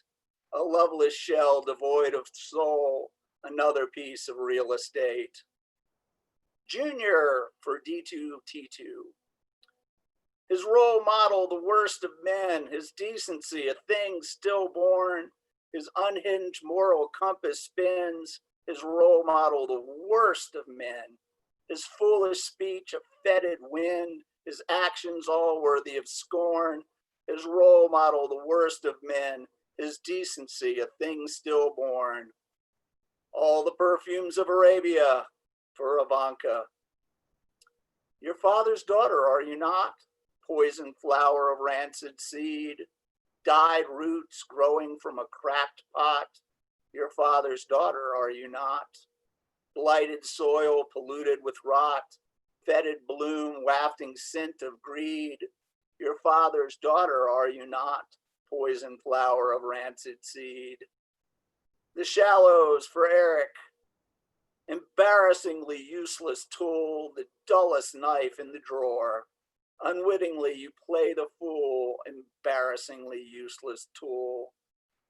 A loveless shell devoid of soul, another piece of real estate. Junior for D2T2. His role model, the worst of men, his decency, a thing stillborn, his unhinged moral compass spins, his role model, the worst of men, his foolish speech, a fetid wind, his actions all worthy of scorn, his role model, the worst of men, his decency, a thing stillborn. All the perfumes of Arabia for Ivanka. Your father's daughter, are you not? Poison flower of rancid seed, dyed roots growing from a cracked pot. Your father's daughter, are you not? Blighted soil polluted with rot, fetid bloom wafting scent of greed. Your father's daughter, are you not? Poison flower of rancid seed. The shallows for Eric. Embarrassingly useless tool, the dullest knife in the drawer. Unwittingly, you play the fool, embarrassingly useless tool.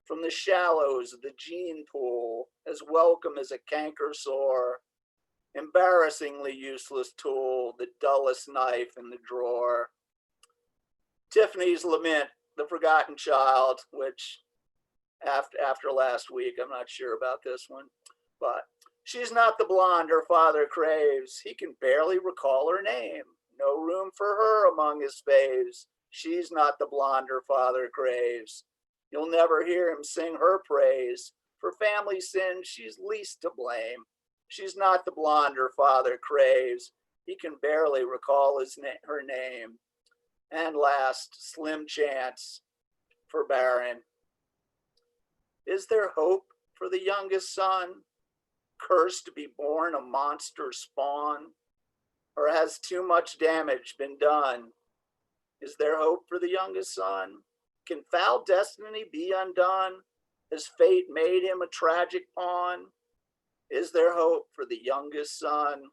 From the shallows of the gene pool, as welcome as a canker sore. Embarrassingly useless tool, the dullest knife in the drawer. Tiffany's Lament, the Forgotten Child, which after last week, I'm not sure about this one, but she's not the blonde her father craves. He can barely recall her name. No room for her among his faves. She's not the blonde her father craves. You'll never hear him sing her praise. For family sins, she's least to blame. She's not the blonde her father craves. He can barely recall her name. And last, Slim Chance for Baron. Is there hope for the youngest son, cursed to be born a monster spawn? Or has too much damage been done? Is there hope for the youngest son? Can foul destiny be undone? Has fate made him a tragic pawn? Is there hope for the youngest son,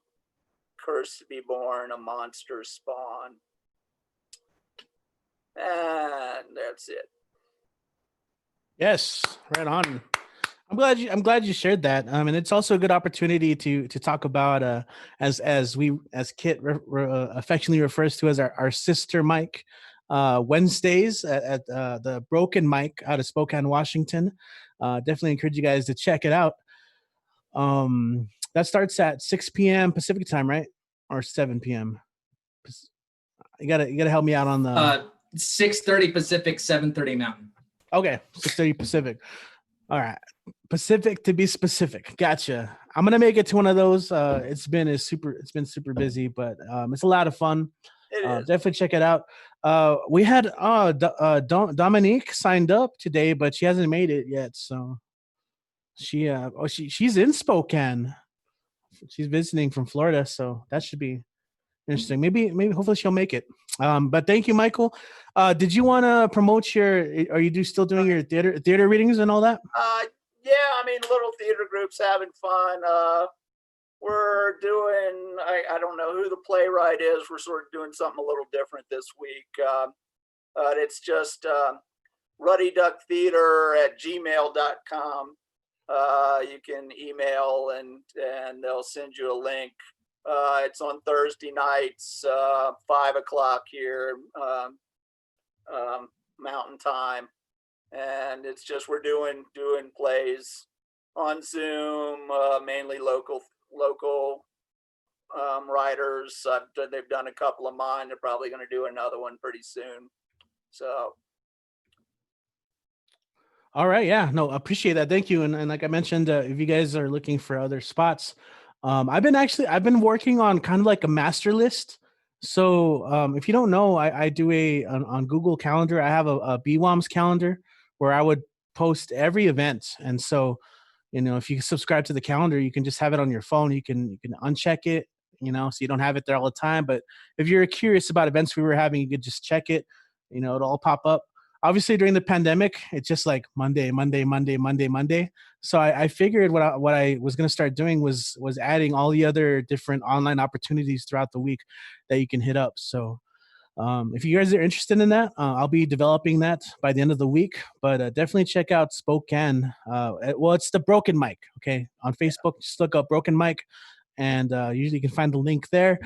cursed to be born, a monster spawn. And that's it. Yes, right on. I'm glad you shared that. And it's also a good opportunity to talk about as Kit affectionately refers to as our sister mic, Wednesdays at the Broken Mic out of Spokane, Washington. Definitely encourage you guys to check it out. That starts at 6 p.m. Pacific time, right? Or 7 p.m. You gotta help me out on the 6:30 Pacific, 7:30 Mountain. Okay, 6:30 Pacific. All right, Pacific to be specific. Gotcha. I'm gonna make it to one of those. It's been super busy, but it's a lot of fun. Definitely check it out. We had Dominique signed up today, but she hasn't made it yet. So she's in Spokane. She's visiting from Florida, so that should be interesting. Maybe hopefully she'll make it. But thank you, Michael. Did you want to promote are you still doing your theater readings and all that? Yeah, I mean, little theater groups having fun. We're doing, I don't know who the playwright is. We're sort of doing something a little different this week. It's just ruddyducktheater@gmail.com. You can email and they'll send you a link. It's on Thursday nights, 5 o'clock here, Mountain Time. And it's just, we're doing plays on Zoom, mainly local writers. They've done a couple of mine. They're probably going to do another one pretty soon. So. All right. Yeah, no, appreciate that. Thank you. And like I mentioned, if you guys are looking for other spots, I've been working on kind of like a master list. So if you don't know, I do on Google Calendar, I have a BWOMS calendar where I would post every event. And so, if you subscribe to the calendar, you can just have it on your phone. You can uncheck it, so you don't have it there all the time. But if you're curious about events we were having, you could just check it. It'll all pop up. Obviously, during the pandemic, it's just like Monday. So I figured what I was going to start doing was adding all the other different online opportunities throughout the week that you can hit up. So if you guys are interested in that, I'll be developing that by the end of the week. But definitely check out Spokane. It's the Broken Mic. Okay, on Facebook, just look up Broken Mic. And usually you can find the link there.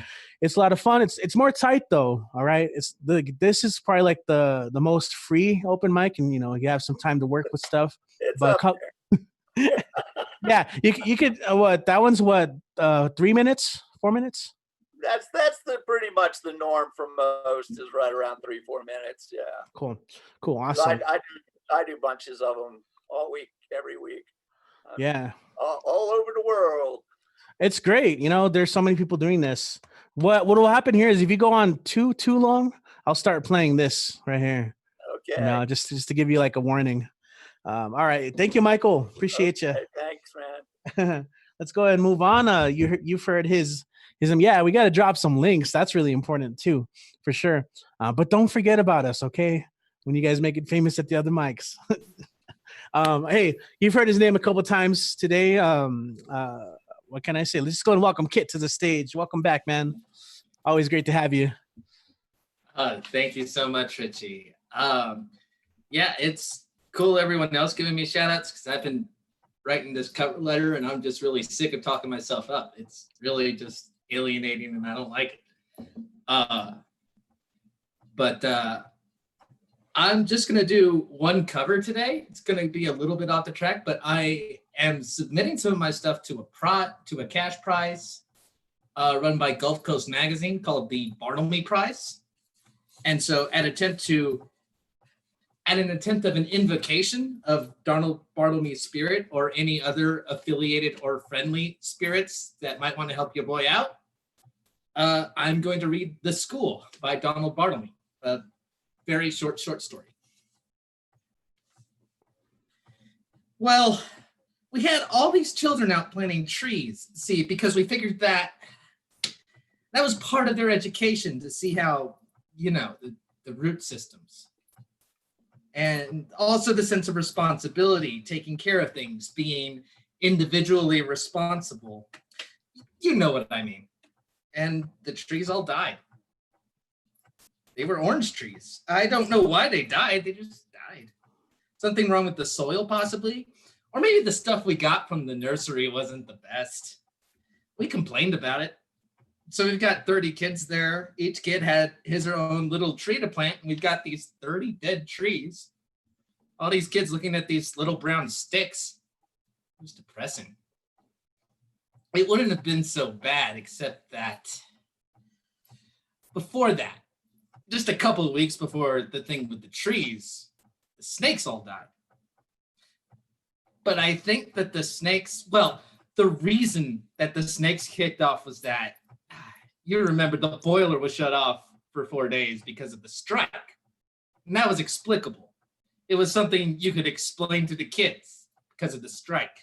It's a lot of fun. It's more tight though. All right. This is probably like the most free open mic, and you have some time to work with stuff. It's but up there. Yeah, you could that one's 3 minutes, 4 minutes. That's pretty much the norm for most, is right around 3-4 minutes. Yeah. Cool, awesome. I do bunches of them all week, every week. Yeah. All over the world. It's great. There's so many people doing this. What will happen here is if you go on too long, I'll start playing this right here. Okay. Just to give you like a warning. All right. Thank you, Michael. Appreciate you. Thanks, man. Let's go ahead and move on. You've heard his yeah, we got to drop some links. That's really important too, for sure. But don't forget about us, okay? When you guys make it famous at the other mics. Hey, you've heard his name a couple times today. What can I say? Let's just go and welcome Kit to the stage. Welcome back, man. Always great to have you. Thank you so much, Richie. Yeah, it's cool everyone else giving me shout outs, because I've been writing this cover letter and I'm just really sick of talking myself up. It's really just alienating and I don't like it. But I'm just going to do one cover today. It's going to be a little bit off the track, but I am submitting some of my stuff to a cash prize run by Gulf Coast Magazine called the Bartlemy Prize. And so at an attempt of an invocation of Donald Bartlemy's spirit or any other affiliated or friendly spirits that might want to help your boy out, I'm going to read The School by Donald Bartlemy, a very short story. Well, we had all these children out planting trees, see, because we figured that was part of their education, to see how, the root systems. And also the sense of responsibility, taking care of things, being individually responsible. You know what I mean. and the trees all died. They were orange trees. I don't know why they died. They just died. Something wrong with the soil, possibly. Or maybe the stuff we got from the nursery wasn't the best. We complained about it. So we've got 30 kids there. Each kid had his or own little tree to plant. And we've got these 30 dead trees. All these kids looking at these little brown sticks. It was depressing. It wouldn't have been so bad, except that before that, just a couple of weeks before the thing with the trees, the snakes all died. But I think that the snakes, well, the reason that the snakes kicked off was that, you remember, the boiler was shut off for 4 days because of the strike. And that was explicable. It was something you could explain to the kids because of the strike.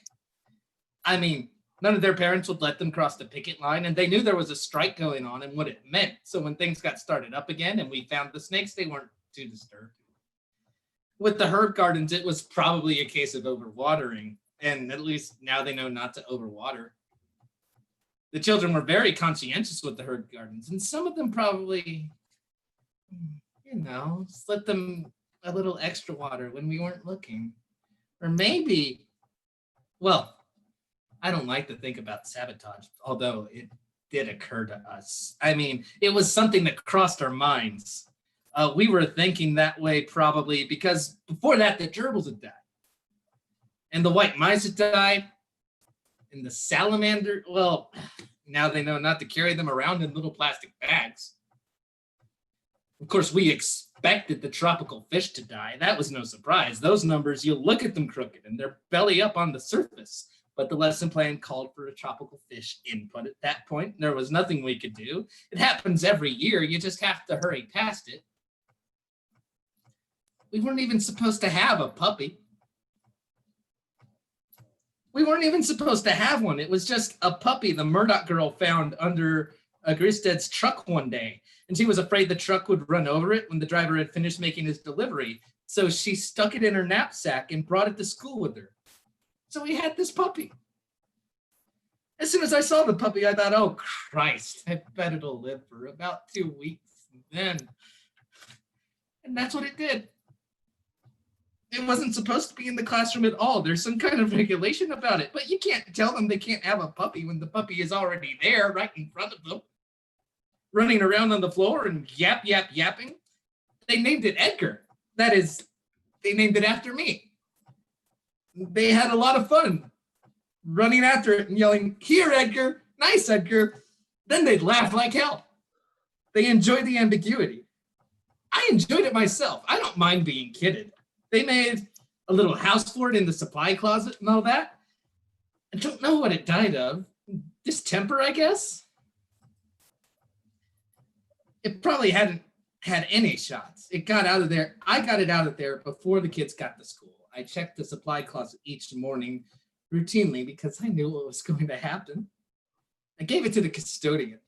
I mean, none of their parents would let them cross the picket line, and they knew there was a strike going on and what it meant. So when things got started up again and we found the snakes, they weren't too disturbed. With the herb gardens, it was probably a case of overwatering, and at least now they know not to overwater. The children were very conscientious with the herb gardens, and some of them probably, let them a little extra water when we weren't looking. Or maybe, well, I don't like to think about sabotage, although it did occur to us. I mean, it was something that crossed our minds. We were thinking that way probably because before that, the gerbils had died. And the white mice had died. And the salamander, well, now they know not to carry them around in little plastic bags. Of course, we expected the tropical fish to die. That was no surprise. Those numbers, you look at them crooked and they're belly up on the surface. But the lesson plan called for a tropical fish input at that point. There was nothing we could do. It happens every year. You just have to hurry past it. We weren't even supposed to have a puppy. We weren't even supposed to have one. It was just a puppy the Murdoch girl found under Gristed's truck one day. And she was afraid the truck would run over it when the driver had finished making his delivery. So she stuck it in her knapsack and brought it to school with her. So we had this puppy. As soon as I saw the puppy, I thought, oh, Christ, I bet it'll live for about 2 weeks. And that's what it did. It wasn't supposed to be in the classroom at all. There's some kind of regulation about it, but you can't tell them they can't have a puppy when the puppy is already there right in front of them, running around on the floor and yapping. They named it Edgar. That is, they named it after me. They had a lot of fun running after it and yelling, "Here, Edgar, nice, Edgar." Then they'd laugh like hell. They enjoyed the ambiguity. I enjoyed it myself. I don't mind being kidded. They made a little house for it in the supply closet and all that. I don't know what it died of. Distemper, I guess? It probably hadn't had any shots. It got out of there. I got it out of there before the kids got to school. I checked the supply closet each morning routinely because I knew what was going to happen. I gave it to the custodian.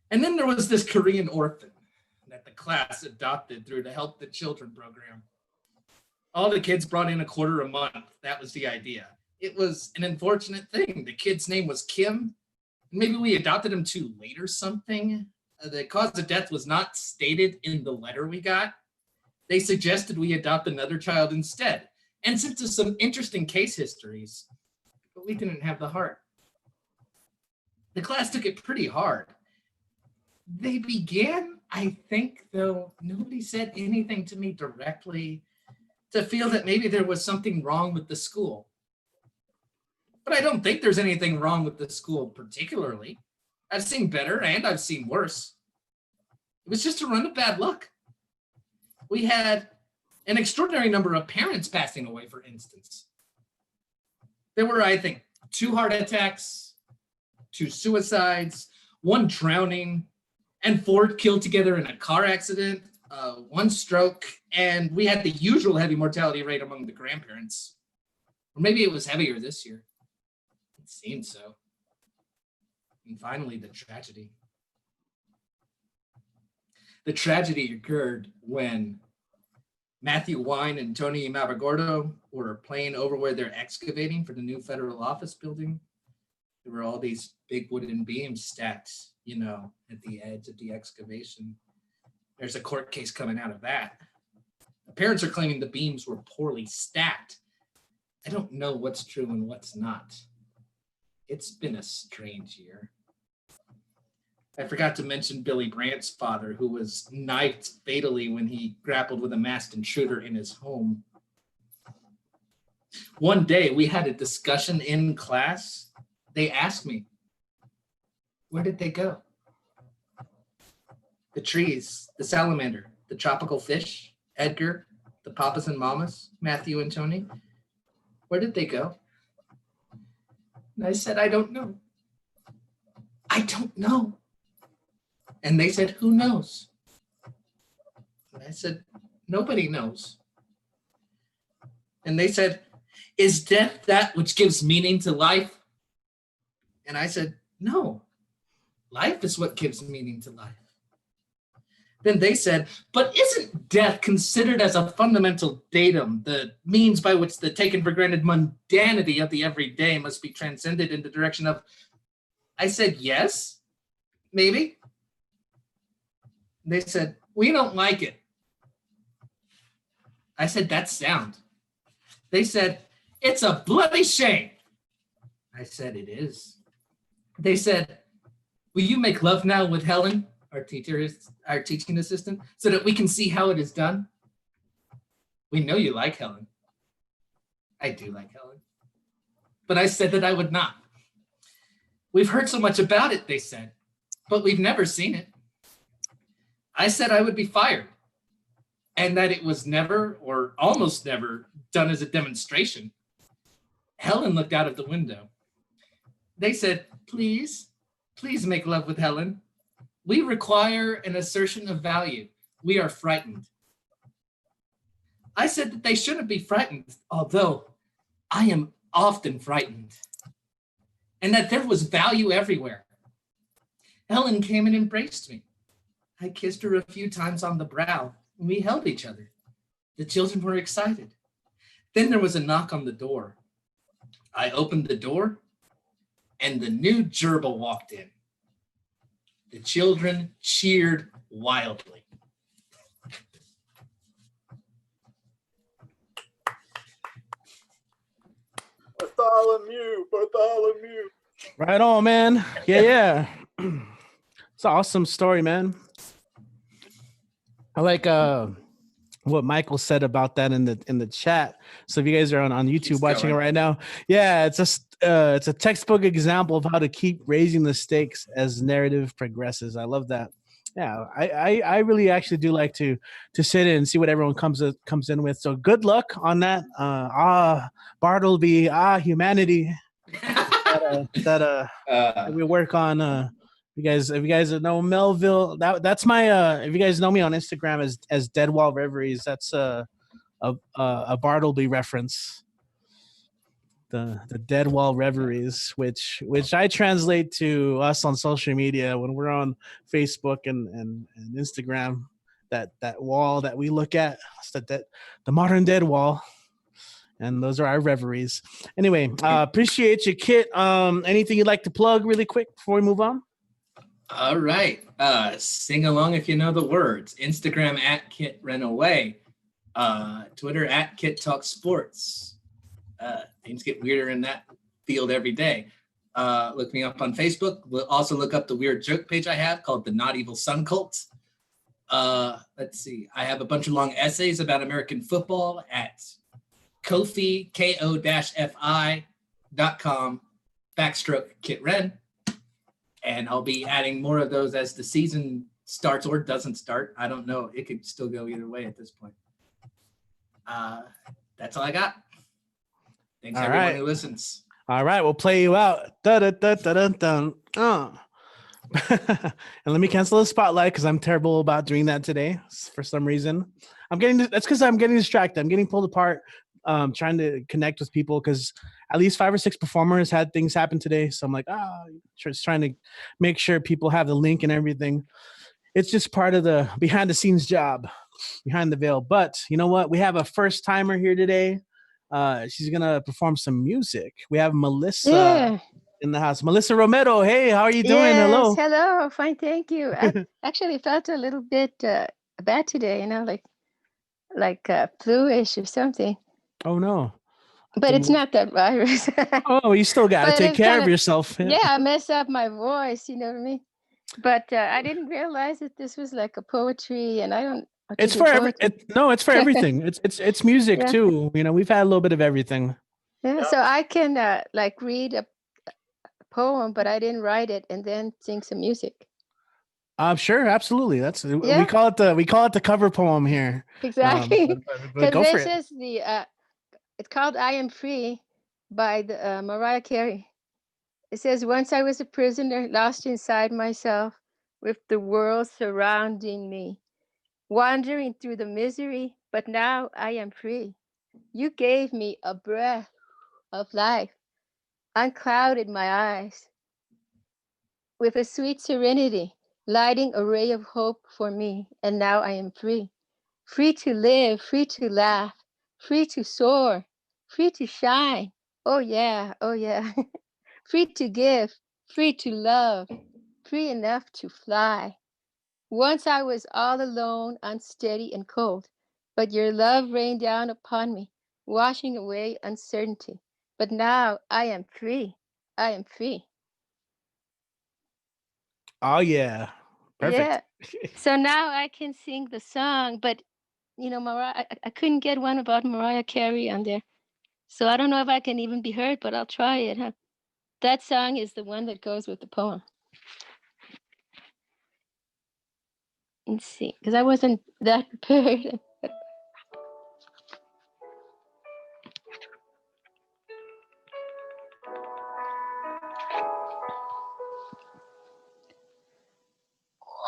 And then there was this Korean orphan that the class adopted through the Help the Children program. All the kids brought in $0.25 a month. That was the idea. It was an unfortunate thing. The kid's name was Kim. Maybe we adopted him too late or something. The cause of death was not stated in the letter we got. They suggested we adopt another child instead and sent us some interesting case histories, but we didn't have the heart. The class took it pretty hard. They began, I think, though nobody said anything to me directly, to feel that maybe there was something wrong with the school. But I don't think there's anything wrong with the school particularly. I've seen better and I've seen worse. It was just a run of bad luck. We had an extraordinary number of parents passing away, for instance. There were, I think, 2 heart attacks, 2 suicides, 1 drowning, and 4 killed together in a car accident, 1 stroke, and we had the usual heavy mortality rate among the grandparents. Or maybe it was heavier this year. It seemed so. And finally, the tragedy. The tragedy occurred when Matthew Wine and Tony Mavagordo were playing over where they're excavating for the new federal office building. There were all these big wooden beams stacked, you know, at the edge of the excavation. There's a court case coming out of that. The parents are claiming the beams were poorly stacked. I don't know what's true and what's not. It's been a strange year. I forgot to mention Billy Brandt's father, who was knifed fatally when he grappled with a masked intruder in his home. One day we had a discussion in class. They asked me, where did they go? The trees, the salamander, the tropical fish, Edgar, the papas and mamas, Matthew and Tony. Where did they go? And I said, I don't know. I don't know. And they said, who knows? And I said, nobody knows. And they said, is death that which gives meaning to life? And I said, no, life is what gives meaning to life. Then they said, but isn't death considered as a fundamental datum, the means by which the taken for granted mundanity of the everyday must be transcended in the direction of, I said, yes, maybe. They said, we don't like it. I said, that's sound. They said, it's a bloody shame. I said, it is. They said, will you make love now with Helen, our teaching assistant, so that we can see how it is done? We know you like Helen. I do like Helen. But I said that I would not. We've heard so much about it, they said, but we've never seen it. I said I would be fired, and that it was never or almost never done as a demonstration. Helen looked out of the window. They said, please make love with Helen. We require an assertion of value. We are frightened. I said that they shouldn't be frightened, although I am often frightened, and that there was value everywhere. Helen came and embraced me. I kissed her a few times on the brow, and we held each other. The children were excited. Then there was a knock on the door. I opened the door, and the new gerbil walked in. The children cheered wildly. Bartholomew. Right on, man. Yeah. It's an awesome story, man. I like what Michael said about that in the chat. So if you guys are on YouTube watching it right now, yeah, it's a textbook example of how to keep raising the stakes as narrative progresses. I love that. Yeah, I really actually do like to sit in and see what everyone comes in with. So good luck on that. Bartleby, humanity. that we work on. If you guys know Melville, that's my if you guys know me on Instagram as Dead Wall Reveries, that's a Bartleby reference. The Dead Wall Reveries, which I translate to us on social media when we're on Facebook and Instagram, that wall that we look at, the modern dead wall. And those are our reveries. Anyway, appreciate you, Kit. Anything you'd like to plug really quick before we move on? All right. Sing along if you know the words. Instagram at Kit Renaway. Twitter at Kit Talk Sports. Things get weirder in that field every day. Look me up on Facebook. We'll also look up the weird joke page I have called the Not Evil Sun Cult. Let's see. I have a bunch of long essays about American football at Ko-fi, ko-fi.com/Kit Ren. And I'll be adding more of those as the season starts or doesn't start. I don't know. It could still go either way at this point. That's all I got. Thanks, all everyone who listens. All right, we'll play you out. And let me cancel the spotlight because I'm terrible about doing that today for some reason. That's because I'm getting distracted. I'm getting pulled apart, trying to connect with people because at least 5 or 6 performers had things happen today. So I'm like, just trying to make sure people have the link and everything. It's just part of the behind the scenes job, behind the veil. But you know what? We have a first timer here today. She's going to perform some music. We have Melissa in the house. Melissa Romero, hey, how are you doing? Yes, Hello. hello. Fine, thank you. I actually felt a little bit bad today, like flu-ish or something. Oh no. But it's not that virus. Oh, you still got to But take it's care kind of of, yourself. yeah, I mess up my voice, you know what I mean? But I didn't realize that this was like a poetry, and I It's to do for poetry. no, it's for everything. It's music Yeah, too. You know, we've had a little bit of everything. yeah. Yep. So I can like read a poem, but I didn't write it, and then sing some music. Sure, absolutely. That's Yeah, we call it the cover poem here. exactly. But Because go for this it. is the it's called "I Am Free" by Mariah Carey. It says, "Once I was a prisoner, lost inside myself, with the world surrounding me, wandering through the misery, but now I am free. You gave me a breath of life, unclouded my eyes, with a sweet serenity, lighting a ray of hope for me, and now I am free. Free to live, free to laugh, free to soar, free to shine. Oh yeah, oh yeah. Free to give, free to love, free enough to fly. Once I was all alone, unsteady and cold, but your love rained down upon me, washing away uncertainty. But now I am free. I am free." Oh yeah. Perfect. Yeah. So now I can sing the song, but Mariah, I couldn't get one about Mariah Carey on there. So I don't know if I can even be heard, but I'll try it, huh? That song is the one that goes with the poem. Let's see, because I wasn't that prepared.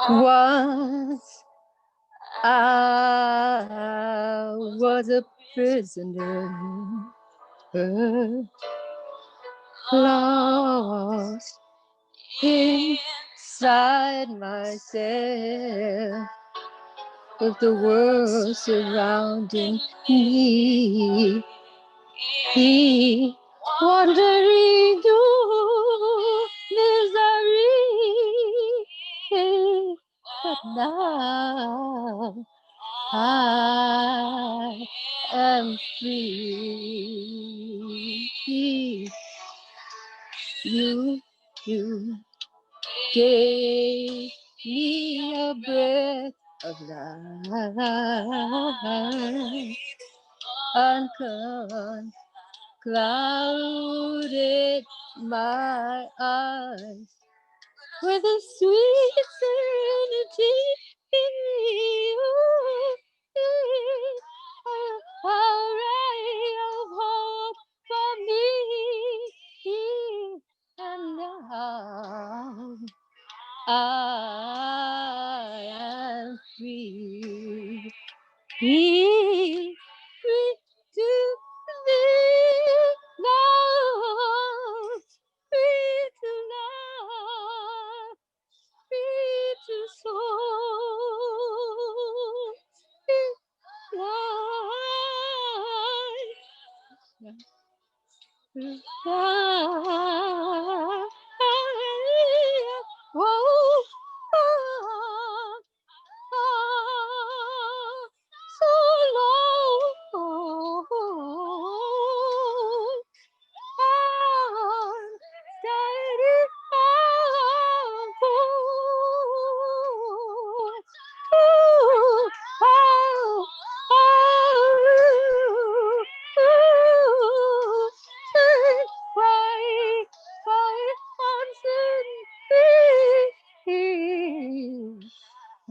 Once I was a prisoner, lost inside myself, with the world surrounding me, wandering through misery. But now I am free. You gave me a breath of life, unclouded my eyes, with a sweet serenity in you, a ray of hope for me, and now I am free, free, free to live now, free to love, free to soar, free to fly. Whoa, so long. Steady on course. Ooh, oh, oh, why,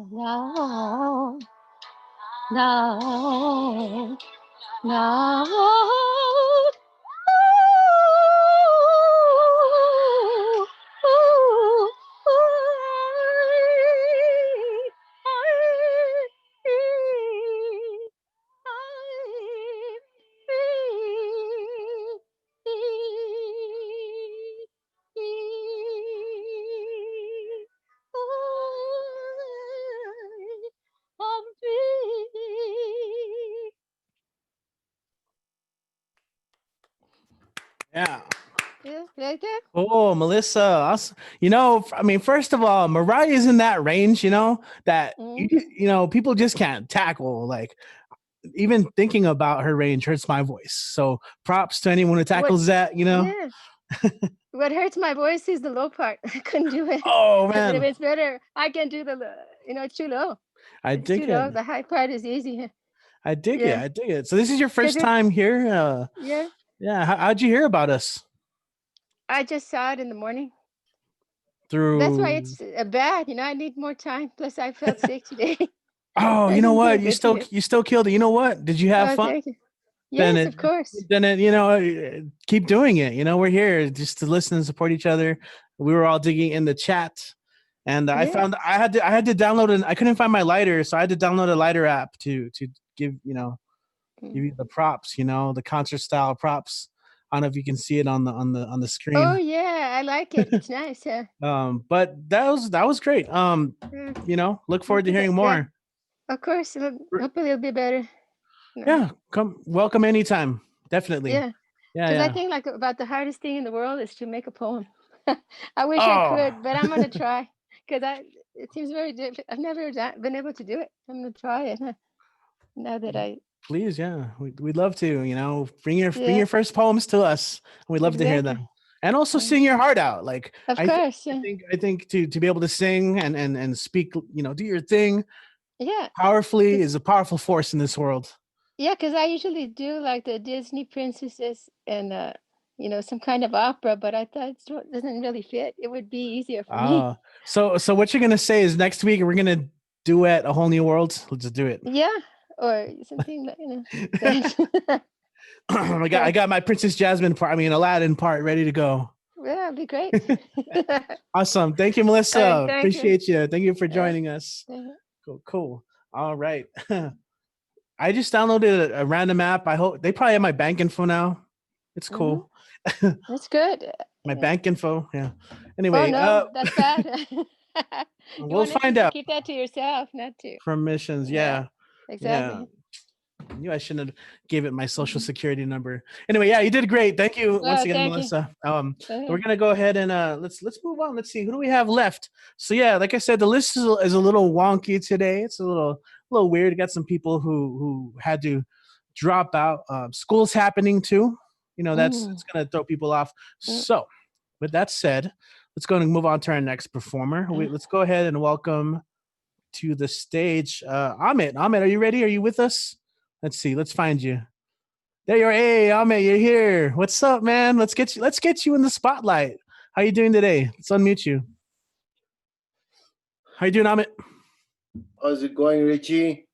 now, now, now. I'm free. Like that? Oh, Melissa. You know, I mean, first of all, Mariah is in that range, you know, that, Mhm. you know, people just can't tackle. Like, even thinking about her range hurts my voice. So props to anyone who What? tackles that, you know. Yeah. What hurts my voice is the low part. I couldn't do it. Oh, But if man. it's better, I can do it's too low. I It's too dig it. low. The high part is easy. I dig it. Yeah. I dig it. So this is your Because first time here. yeah, Yeah. How'd you hear about us? I just saw it in the morning. That's why Through. it's bad. I need more time. Plus, I felt sick today. Oh, I you know didn't feel what? good today. You still killed it. You know what? Did you have Oh, fun? thank you. Then Yes, it of course. then it, keep doing it. You know, we're here just to listen and support each other. We were all digging in the chat, and I Yeah. found I had to download and I couldn't find my lighter, so I had to download a lighter app to give give you the props. You know, the concert style props. I don't know if you can see it on the Oh screen. yeah, I like it. It's nice. Yeah. But that was great. You know, look forward to hearing Yeah. more. Of course. Hopefully, it'll be better. Yeah, welcome anytime. Definitely. Yeah. Yeah, Because I yeah. think like about the hardest thing in the world is to make a poem. I wish I Oh, could, but I'm gonna try because it seems very difficult. I've never been able to do it. I'm gonna try it now that I. please, yeah. We'd love to, you know, bring Yeah, your first poems to us. We'd love to hear exactly. them. And also Mm. sing your heart out. Like Of course. Yeah. I think to be able to sing and speak, you know, do your thing Yeah. powerfully 'Cause- is a powerful force in this world. yeah, because I usually do like the Disney princesses and some kind of opera, but I thought it doesn't really fit. It would be easier for me. So what you're gonna say is next week we're gonna duet A Whole New World. Let's just do it. Yeah, or something like that. I got my Princess Jasmine part, I mean Aladdin part ready to go. Yeah, it'd be great. Awesome. Thank you, All right, Melissa. thank you. Appreciate you. Thank you for Yeah, joining us. thank you. Cool. All right. I just downloaded a random app. I hope they probably have my bank info now. It's Mhm. cool. That's good. My Yeah. bank info. Yeah. Oh Anyway, no, that's bad. You we'll want find to out. keep that to yourself, not to. Permissions. Yeah, Yeah. Yeah. exactly. Knew I shouldn't have gave it my social security number. Anyway, yeah, you did great. Thank you once Oh, again, thank you. Melissa. Uh, We're gonna go ahead and let's move on. Let's see, who do we have left? So yeah, like I said, the list is a little wonky today. It's a little weird. We got some people who had to drop out. School's happening too. You know, that's mm, it's gonna throw people off. mm, So with that said, let's go and move on to our next performer. Let's go ahead and welcome to the stage Ahmed. Ahmed, are you ready? Are you with us? Let's see. Let's find you. There you are. Hey, Ahmed, you're here. What's up, man? Let's get you in the spotlight. How you doing today? Let's unmute you. How you doing, Ahmed? How's it going, Richie?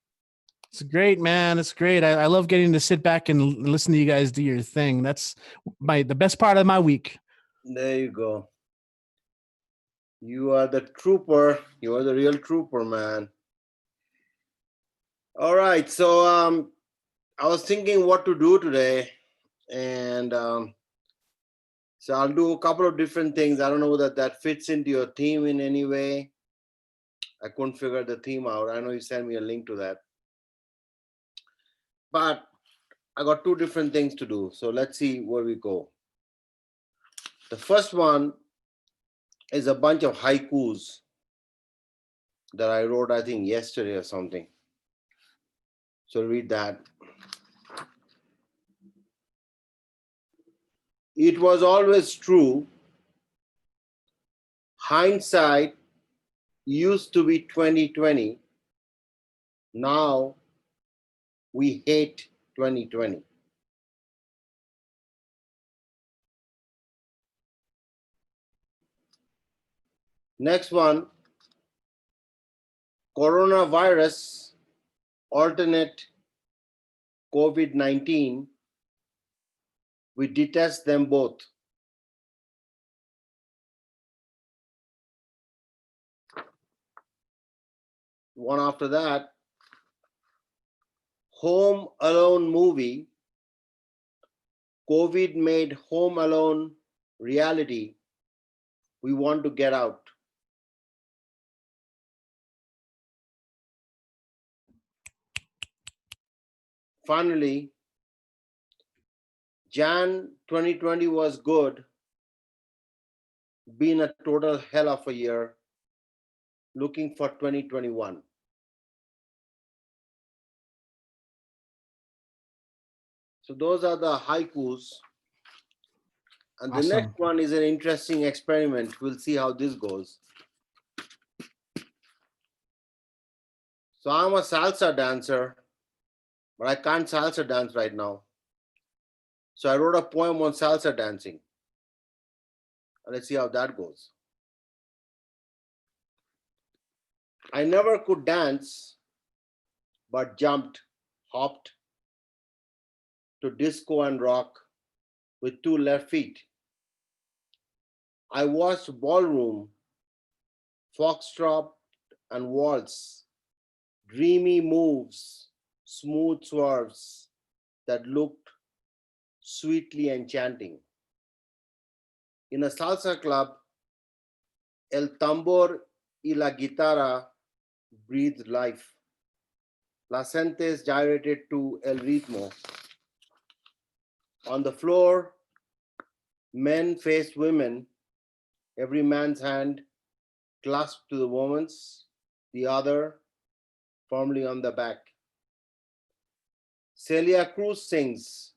It's great, man. It's great. I love getting to sit back and listen to you guys do your thing. That's the best part of my week. There you go. You are the trooper. You are the real trooper, man. All right. So I was thinking what to do today. And so I'll do a couple of different things. I don't know whether that fits into your theme in any way. I couldn't figure the theme out. I know you sent me a link to that. But I got two different things to do. So let's see where we go. The first one is a bunch of haikus that I wrote, I think, yesterday or something. So read that. It was always true. Hindsight used to be 2020. Now we hate 2020. Next one, coronavirus, alternate COVID-19. We detest them both. One after that, Home Alone movie. COVID made Home Alone reality. We want to get out. Finally, Jan 2020 was good. Been a total hell of a year. Looking for 2021. So those are the haikus. And the Awesome. next one is an interesting experiment. We'll see how this goes. So I'm a salsa dancer, but I can't salsa dance right now. So I wrote a poem on salsa dancing. Let's see how that goes. I never could dance, but jumped, hopped to disco and rock with two left feet. I watched ballroom, foxtrot, and waltz, dreamy moves, smooth swerves that looked sweetly enchanting. In a salsa club, el tambor y la guitarra breathed life. Las gentes gyrated to el ritmo. On the floor, men faced women, every man's hand clasped to the woman's, the other firmly on the back. Celia Cruz sings,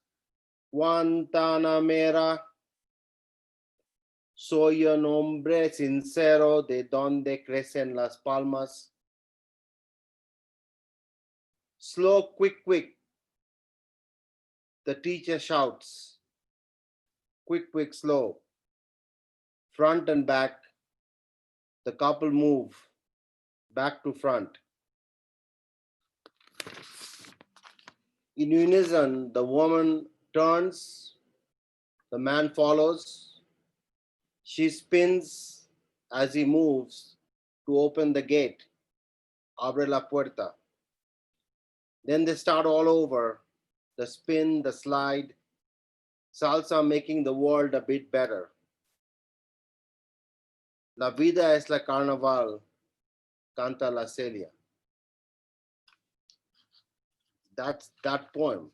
Guantanamera, soy un hombre sincero de donde crecen las palmas. Slow, quick, quick, the teacher shouts. Quick, quick, slow. Front and back, the couple move back to front. In unison, the woman turns, the man follows. She spins as he moves to open the gate. Abre la puerta. Then they start all over, the spin, the slide, salsa making the world a bit better. La vida es la carnaval, canta la Celia. That's that poem.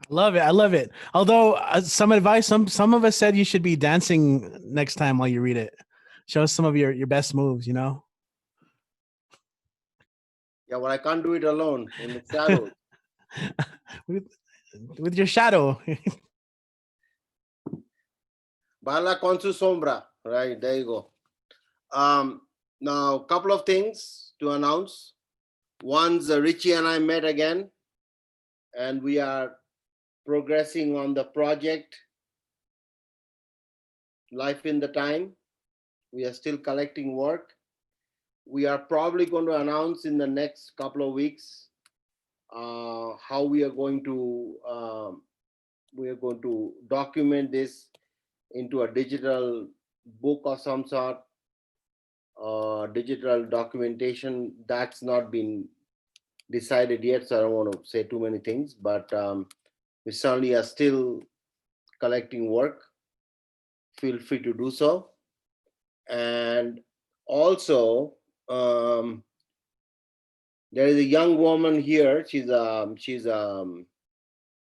I love it. I love it. Although some advice, some of us said you should be dancing next time while you read it. Show us some of your best moves, you know? Yeah, well, I can't do it alone in the shadows. with your shadow. Baila con su sombra. Right, there you go. Now, a couple of things to announce. Once Richie and I met again, and we are progressing on the project Life in the Time. We are still collecting work. We are probably going to announce in the next couple of weeks how we are going to document this into a digital book of some sort, digital documentation. That's not been decided yet, so I don't want to say too many things, but we certainly are still collecting work. Feel free to do so. And also, there is a young woman here. She's a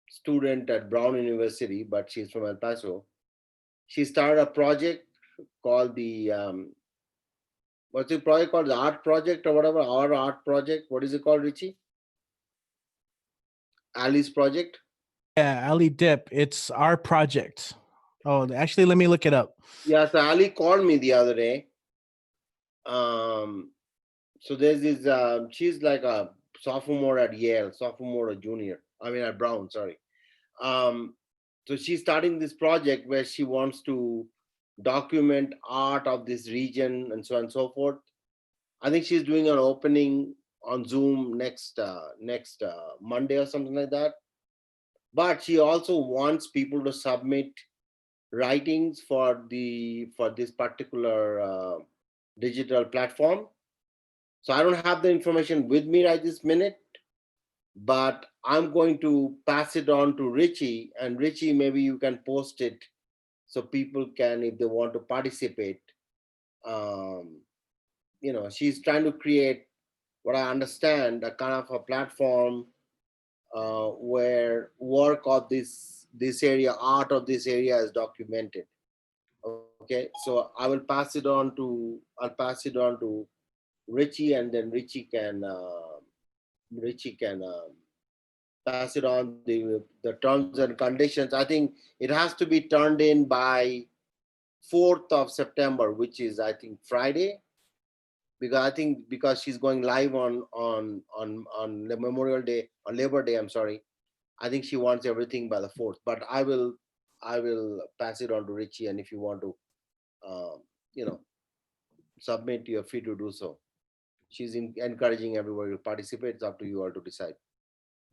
student at Brown University, but she's from El Paso. She started a project called the what's the project called? The art project or whatever, our art project. What is it called, Richie? Ali's project. Yeah, Ali Dip. It's our project. Oh, actually, let me look it up. Yeah, so Ali called me the other day. So there's this, she's like a sophomore at Yale, sophomore or junior. I mean at Brown, sorry. So she's starting this project where she wants to document art of this region and so on and so forth. I think she's doing an opening on Zoom next Monday or something like that. But she also wants people to submit writings for this particular digital platform. So I don't have the information with me right this minute, but I'm going to pass it on to Richie, and Richie, maybe you can post it so people can, if they want to participate. She's trying to create what I understand, a kind of a platform where work of this this area, art of this area is documented. Okay, so I'll pass it on to Richie, and then Richie can pass it on the terms and conditions. I think it has to be turned in by 4th of September, which is I think Friday, because she's going live on the Memorial Day, on Labor Day. I'm sorry. I think she wants everything by the 4th, but I will pass it on to Richie, and if you want to, submit, you're free to do so. She's encouraging everybody to participate. It's up to you all to decide.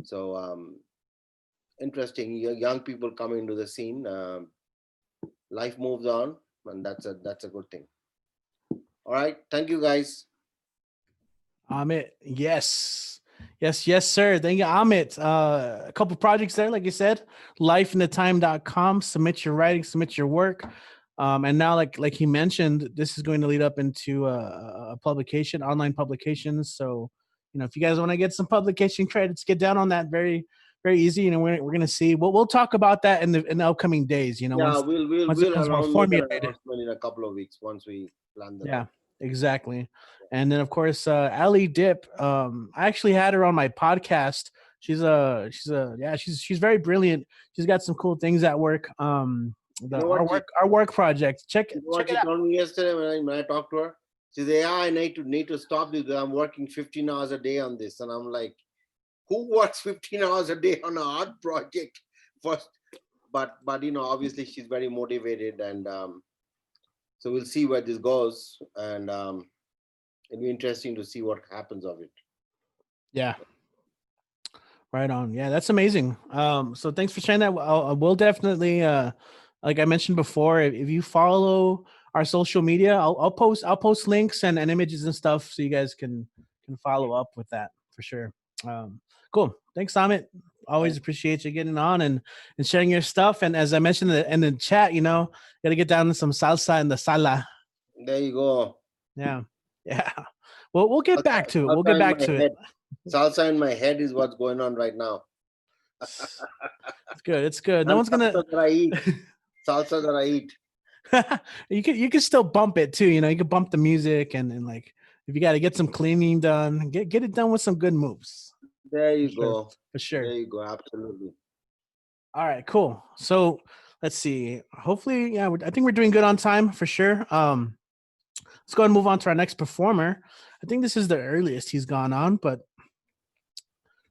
So interesting, young people coming into the scene. Life moves on, and that's a good thing. All right, thank you guys. Amit, yes, sir. Thank you, Amit. A couple projects there, like you said, lifeinthetime.com. Submit your writing, submit your work. And now, like he mentioned, this is going to lead up into a publication, online publications. So, if you guys want to get some publication credits, get down on that. Very, very easy. We're gonna see. We'll talk about that in the upcoming days. Yeah, once we'll it becomes more formulated. announcement in a couple of weeks once we plan that. Yeah, exactly. And then of course, Ali Dip. I actually had her on my podcast. She's very brilliant. She's got some cool things at work. Our work project. Check it She out. told me yesterday when I talked to her. She said, "Yeah, I need to stop this. I'm working 15 hours a day on this." And I'm like, "Who works 15 hours a day on an art project?" First, but obviously she's very motivated, and so we'll see where this goes, and it'll be interesting to see what happens of it. Yeah. Right on. Yeah, that's amazing. So thanks for sharing that. We'll definitely, like I mentioned before, if you follow our social media, I'll post links and images and stuff so you guys can follow up with that for sure. Cool. Thanks, Amit. Always appreciate you getting on and sharing your stuff. And as I mentioned in the chat, got to get down to some salsa in the sala. There you go. Yeah. Well, we'll get back to it. We'll get back to it. Salsa in my head is what's going on right now. It's good. It's good. No one's gonna salsa that I eat. You can still bump it too. You can bump the music and like if you got to get some cleaning done, get it done with some good moves. There you go. For sure. There you go. Absolutely. All right. Cool. So let's see. Hopefully, I think we're doing good on time for sure. Let's go ahead and move on to our next performer. I think this is the earliest he's gone on, but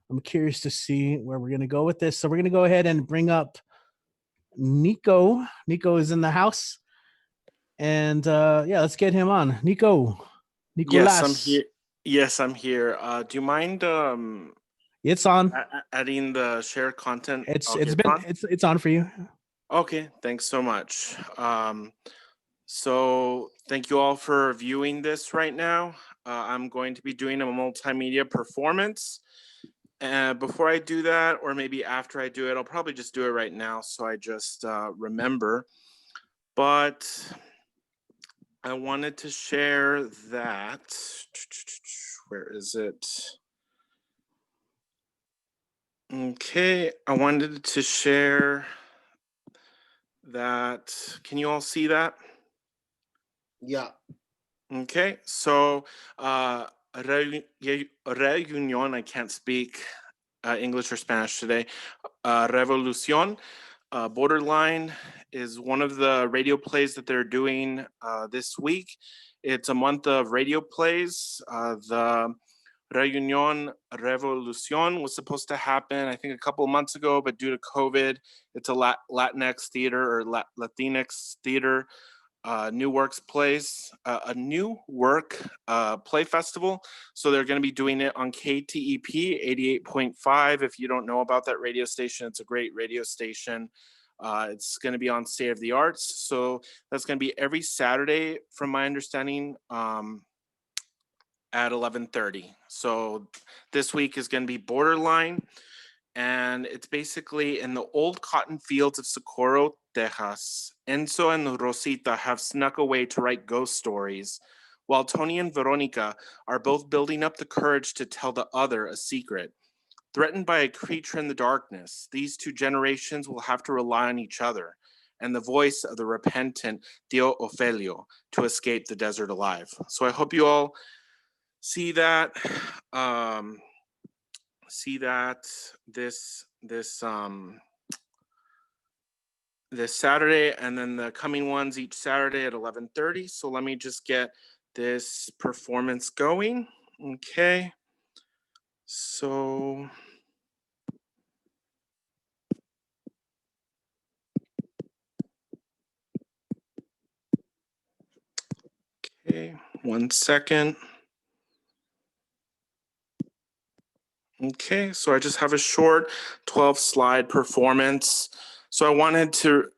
I'm curious to see where we're going to go with this. So we're going to go ahead and bring up Nico. Nico is in the house. And let's get him on. Nicolas. Yes, I'm here. Yes, I'm here. Do you mind it's on adding the share content? It's on for you. Okay, thanks so much. So thank you all for viewing this right now. I'm going to be doing a multimedia performance. And before I do that, or maybe after I do it, I'll probably just do it right now so I just remember. But I wanted to share that. Where is it? Okay, I wanted to share that. Can you all see that? Yeah. Okay, so reunión, I can't speak English or Spanish today. Revolución, Borderline is one of the radio plays that they're doing this week. It's a month of radio plays. The Reunión Revolución was supposed to happen, I think, a couple of months ago, but due to COVID, it's a Latinx theater or Latinx theater. New Works plays, a new work play festival. So they're going to be doing it on KTEP 88.5. If you don't know about that radio station, it's a great radio station. It's going to be on State of the Arts. So that's going to be every Saturday, from my understanding, at 11:30. So this week is going to be Borderline. And it's basically in the old cotton fields of Socorro, Texas. Enzo and Rosita have snuck away to write ghost stories, while Tony and Veronica are both building up the courage to tell the other a secret. threatened by a creature in the darkness. These two generations will have to rely on each other and the voice of the repentant Dio Ofelio to escape the desert alive. So I hope you all see that this Saturday, and then the coming ones each Saturday at 11:30. So let me just get this performance going. Okay. So okay, 1 second. Okay, so I just have a short 12 slide performance. So I wanted to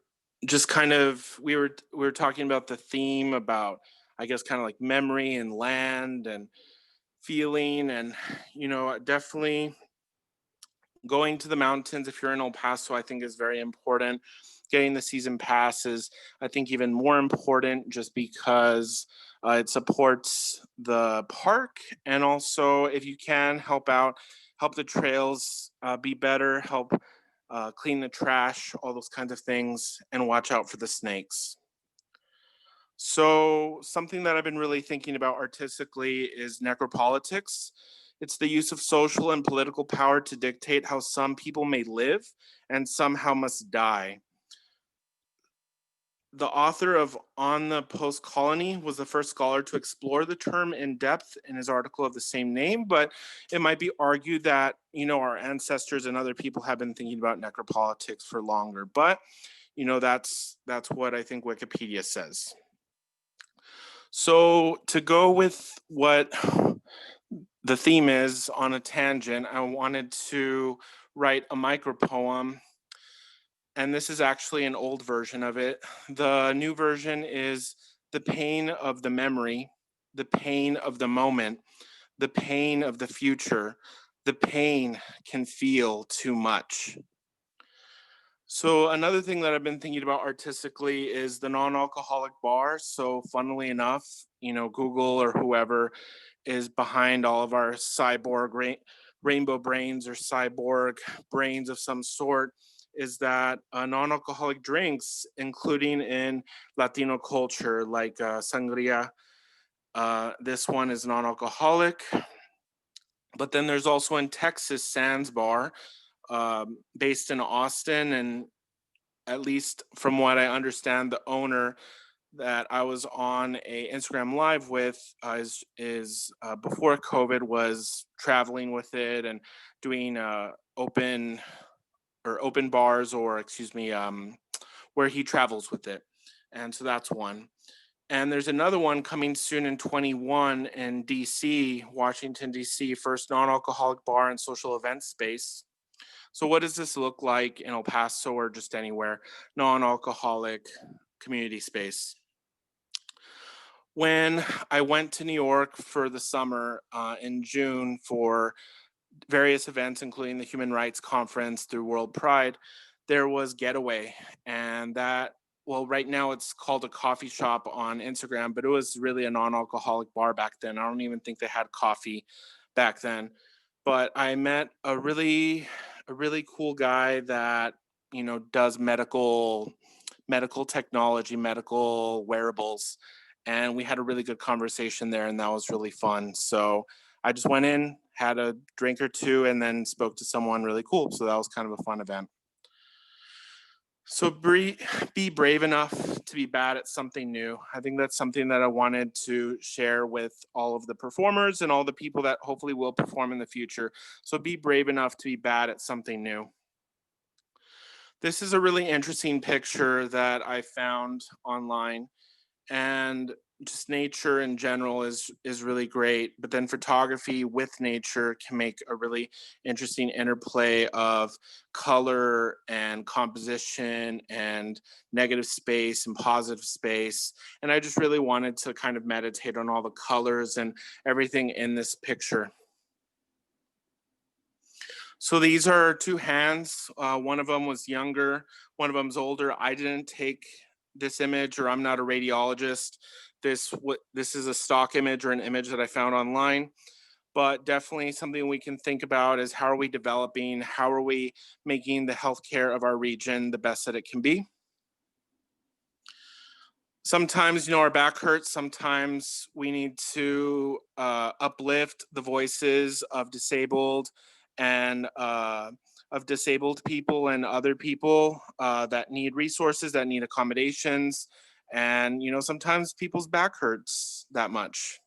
just kind of, we were talking about the theme about, I guess, kind of like memory and land and feeling, and definitely going to the mountains if you're in El Paso, I think is very important. Getting the season pass is, I think, even more important, just because it supports the park, and also if you can help the trails be better, help clean the trash, all those kinds of things, and watch out for the snakes. So something that I've been really thinking about artistically is necropolitics. It's the use of social and political power to dictate how some people may live and somehow must die. The author of On the Post-Colony was the first scholar to explore the term in depth in his article of the same name, but it might be argued that, our ancestors and other people have been thinking about necropolitics for longer, but, that's what I think Wikipedia says. So to go with what the theme is on a tangent, I wanted to write a micropoem, and this is actually an old version of it. The new version is the pain of the memory, the pain of the moment, the pain of the future. The pain can feel too much. So another thing that I've been thinking about artistically is the non-alcoholic bar. So funnily enough, Google or whoever is behind all of our cyborg rainbow brains or cyborg brains of some sort, is that non-alcoholic drinks, including in Latino culture, like sangria, this one is non-alcoholic. But then there's also in Texas, Sands Bar, based in Austin, and at least from what I understand, the owner that I was on a Instagram live with is before COVID was traveling with it and doing open bars, or where he travels with it. And so that's one. And there's another one coming soon in 21 in DC, Washington, DC, first non-alcoholic bar and social event space. So what does this look like in El Paso or just anywhere? Non-alcoholic community space. When I went to New York for the summer in June for various events, including the Human Rights Conference through World Pride, there was Getaway, and right now it's called a coffee shop on Instagram, but it was really a non-alcoholic bar back then. I don't even think they had coffee back then. But I met a really cool guy that, does medical technology, medical wearables. And we had a really good conversation there, and that was really fun. So I just went in, had a drink or two, and then spoke to someone really cool. So that was kind of a fun event. So be brave enough to be bad at something new. I think that's something that I wanted to share with all of the performers and all the people that hopefully will perform in the future. So be brave enough to be bad at something new. This is a really interesting picture that I found online, and just nature in general is really great, but then photography with nature can make a really interesting interplay of color and composition and negative space and positive space. And I just really wanted to kind of meditate on all the colors and everything in this picture. So these are two hands. One of them was younger, one of them's older. I didn't take this image, or I'm not a radiologist. This is a stock image or an image that I found online. but definitely something we can think about is how are we developing, how are we making the healthcare of our region the best that it can be. Sometimes, our back hurts. Sometimes we need to uplift the voices of disabled and of disabled people and other people that need resources, that need accommodations. And, sometimes people's back hurts that much.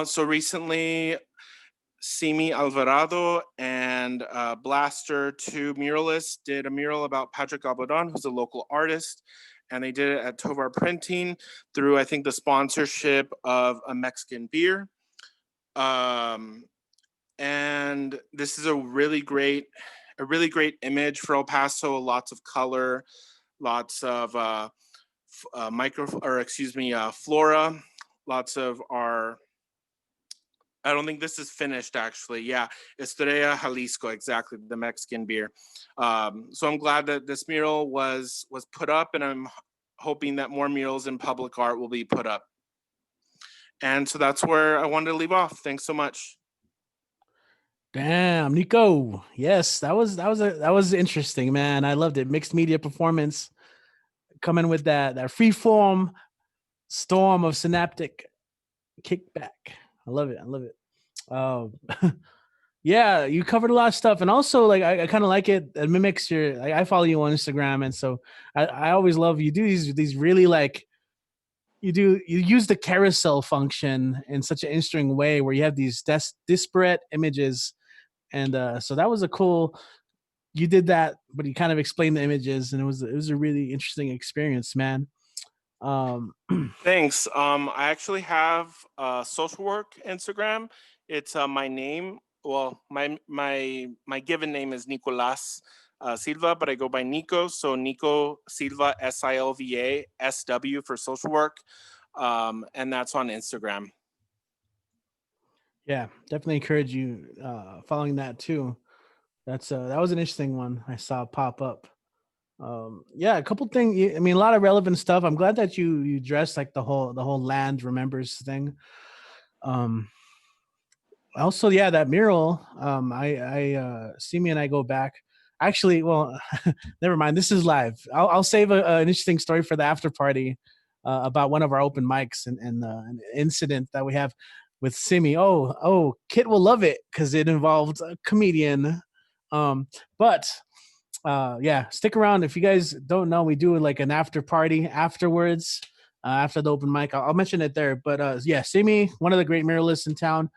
So recently, Simi Alvarado and Blaster, two muralists, did a mural about Patrick Albodan, who's a local artist. And they did it at Tovar Printing through, I think, the sponsorship of a Mexican beer. And this is a really great image for El Paso. Lots of color, lots of flora, lots of our. I don't think this is finished, actually. Yeah, Estrella Jalisco, exactly, the Mexican beer. So I'm glad that this mural was put up, and I'm hoping that more murals in public art will be put up. And so that's where I wanted to leave off. Thanks so much. Damn, Nico. Yes, that was interesting, man. I loved it. Mixed media performance, coming with that free form storm of synaptic kickback. I love it. Yeah, you covered a lot of stuff, and also like I kind of like it. It mimics your. Like, I follow you on Instagram, and so I always love you do these really like you use the carousel function in such an interesting way where you have these disparate images, and so that was a cool. You did that, but you kind of explained the images, and it was a really interesting experience, man. Thanks. I actually have a social work Instagram. It's my name. Well, my given name is Nicolas Silva, but I go by Nico. So Nico Silva, Silva, SW for social work. And that's on Instagram. Yeah, definitely encourage you following that too. That was an interesting one I saw pop up. Yeah, a couple things. I mean, a lot of relevant stuff. I'm glad that you addressed like the whole land remembers thing. Also, yeah, that mural. Simi and I go back. Actually, well, never mind. This is live. I'll save an interesting story for the after party about one of our open mics and an incident that we have with Simi. Oh, Kit will love it because it involved a comedian. But yeah, stick around. If you guys don't know, we do like an after party afterwards, after the open mic. I'll mention it there. But yeah, Simi, one of the great muralists in town.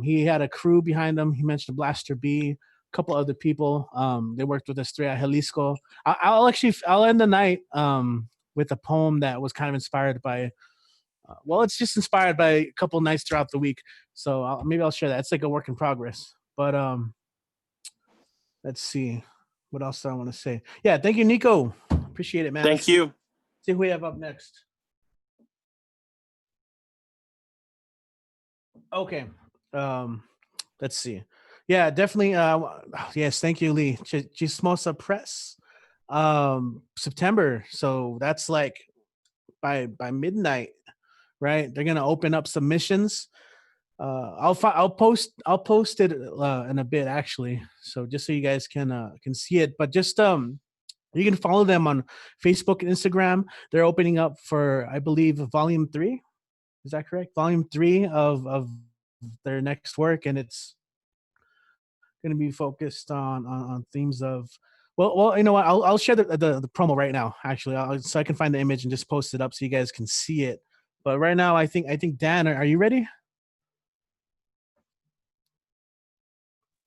He had a crew behind him. He mentioned Blaster B, a couple other people. They worked with Estrella Jalisco. I'll end the night with a poem that was kind of inspired by. Well, it's just inspired by a couple nights throughout the week. So maybe I'll share that. It's like a work in progress. But let's see. What else do I want to say? Yeah, thank you, Nico. Appreciate it, man. Thank you. See who we have up next. Okay. Let's see. Yeah, definitely. Yes, thank you, Lee. Chismosa Press. September. So that's like by midnight, right? They're gonna open up submissions. I'll post it in a bit actually. So just so you guys can see it. But just you can follow them on Facebook and Instagram. They're opening up for, I believe, volume 3. Is that correct? Volume 3 of their next work, and it's going to be focused on themes of. Well, you know what? I'll share the promo right now. Actually, so I can find the image and just post it up so you guys can see it. But right now, I think Dan, are you ready?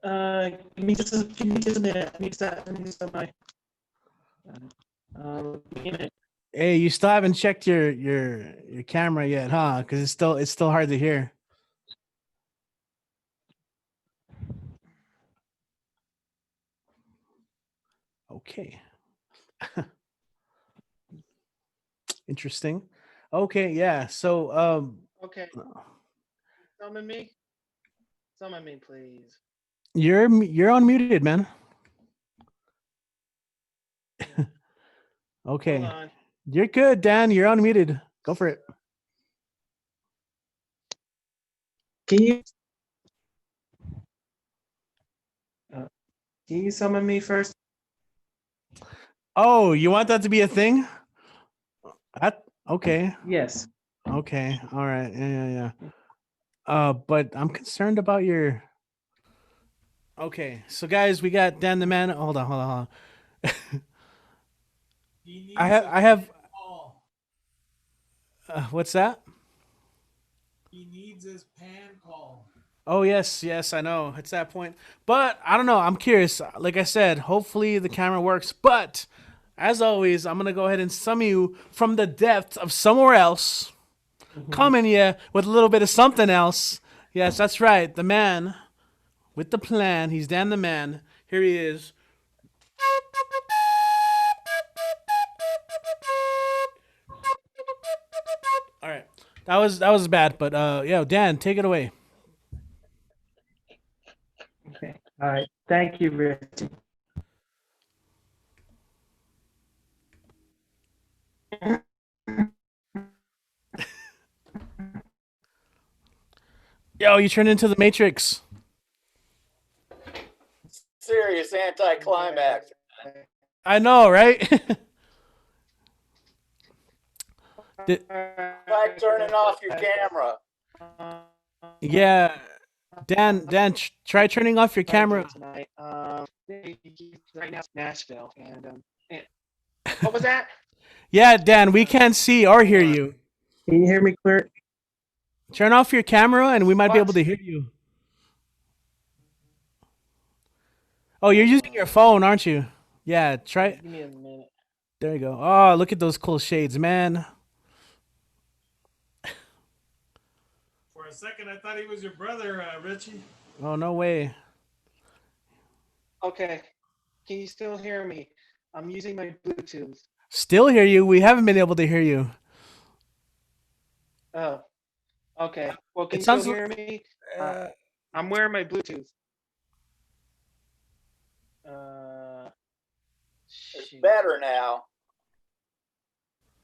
Give me just a minute. I need to set my. Hey, you still haven't checked your camera yet, huh? Because it's still hard to hear. Okay. Interesting. Okay, yeah. So Okay. Summon me. Summon me, please. You're unmuted, man. Okay. Hold on. You're good, Dan. You're unmuted. Go for it. Can you uh, can you summon me first? Oh, you want that to be a thing? Okay. Yes. Okay. All right. Yeah. But I'm concerned about your. Okay, so guys, we got Dan the Man. Hold on. He needs I have. call. What's that? He needs his pan call. Oh yes, I know. It's that point. But I don't know. I'm curious. Like I said, hopefully the camera works. But as always, I'm gonna go ahead and summon you from the depths of somewhere else, coming here with a little bit of something else. Yes, that's right. The man with the plan. He's Dan the Man. Here he is. All right. That was bad, but yeah, Dan, take it away. Okay. All right. Thank you, Richie. Yo, you turned into the Matrix. Serious anticlimax. I know, right? Try turning off your camera. Yeah, Dan, try turning off your camera. Tonight. Right now, Nashville, and what was that? Yeah, Dan, we can't see or hear you. Can you hear me clear? Turn off your camera, and we might be able to hear you. Oh, you're using your phone, aren't you? Yeah, try. Give me a minute. There you go. Oh, look at those cool shades, man. For a second, I thought he was your brother, Richie. Oh, no way. Okay. Can you still hear me? I'm using my Bluetooth. Still hear you. We haven't been able to hear you. Oh. Okay. Well, can It you still sounds hear me? I'm wearing my Bluetooth. It's better now.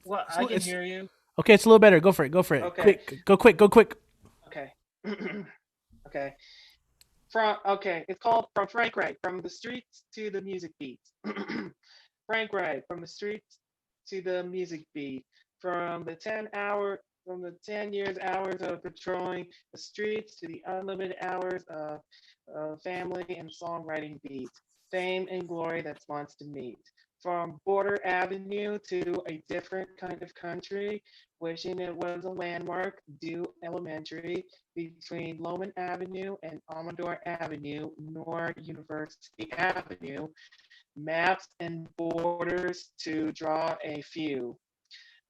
Well, I can hear you. Okay, it's a little better. Go for it. Okay. Quick. Go quick. Okay. Okay. It's called From Frank Ray, From the Streets to the Music Beat. Frank Ray, From the Streets to the Music Beat. From the 10 years hours of patrolling the streets to the unlimited hours of family and songwriting beats. Fame and glory that wants to meet. From Border Avenue to a different kind of country, wishing it was a landmark, due elementary, between Loman Avenue and Amador Avenue, nor University Avenue, maps and borders to draw a few.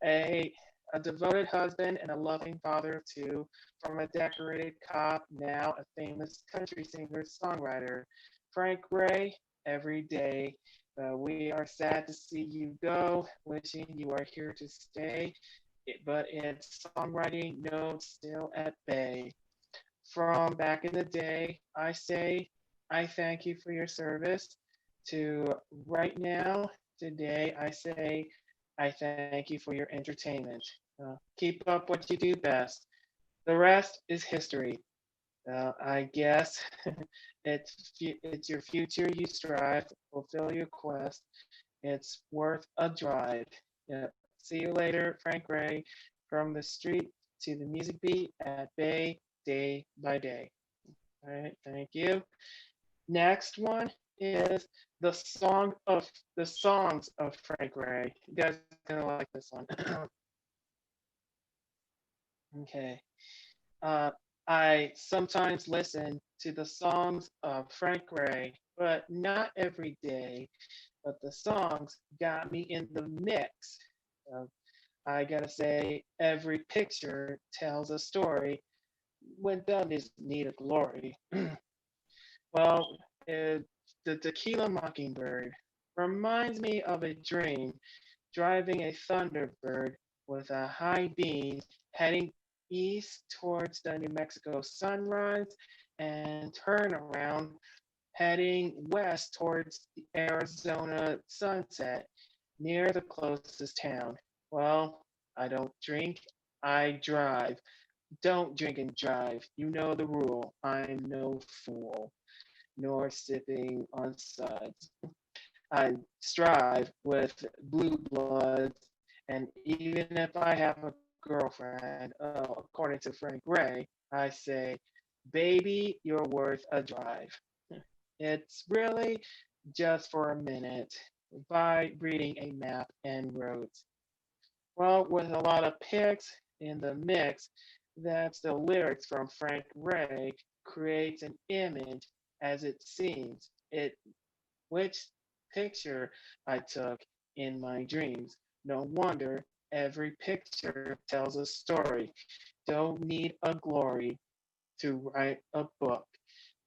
A devoted husband and a loving father too, from a decorated cop, now a famous country singer songwriter. Frank Ray, every day. We are sad to see you go, wishing you are here to stay, but it's songwriting notes still at bay. From back in the day, I say, I thank you for your service. To right now, today, I say, I thank you for your entertainment. Keep up what you do best. The rest is history. I guess it's your future you strive, fulfill your quest. It's worth a drive. Yeah. See you later, Frank Ray, from the street to the music beat at Bay, day by day. All right, thank you. Next one is the songs of Frank Ray. You guys are gonna like this one. Okay. I sometimes listen to the songs of Frank Ray, but not every day. But the songs got me in the mix. Uh, I gotta say, every picture tells a story. When done is need of glory. Well, the Tequila Mockingbird reminds me of a dream, driving a Thunderbird with a high beam heading east towards the New Mexico sunrise and turn around heading west towards the Arizona sunset near the closest town. Well, I don't drink, I drive. Don't drink and drive. You know the rule. I'm no fool, nor sipping on suds. I strive with blue bloods, and even if I have a girlfriend, according to Frank Gray, I say, baby, you're worth a drive. It's really just for a minute by reading a map and roads. Well, with a lot of pigs in the mix, that's the lyrics from Frank Ray creates an image as it seems. It which picture I took in my dreams. No wonder every picture tells a story. Don't need a glory to write a book.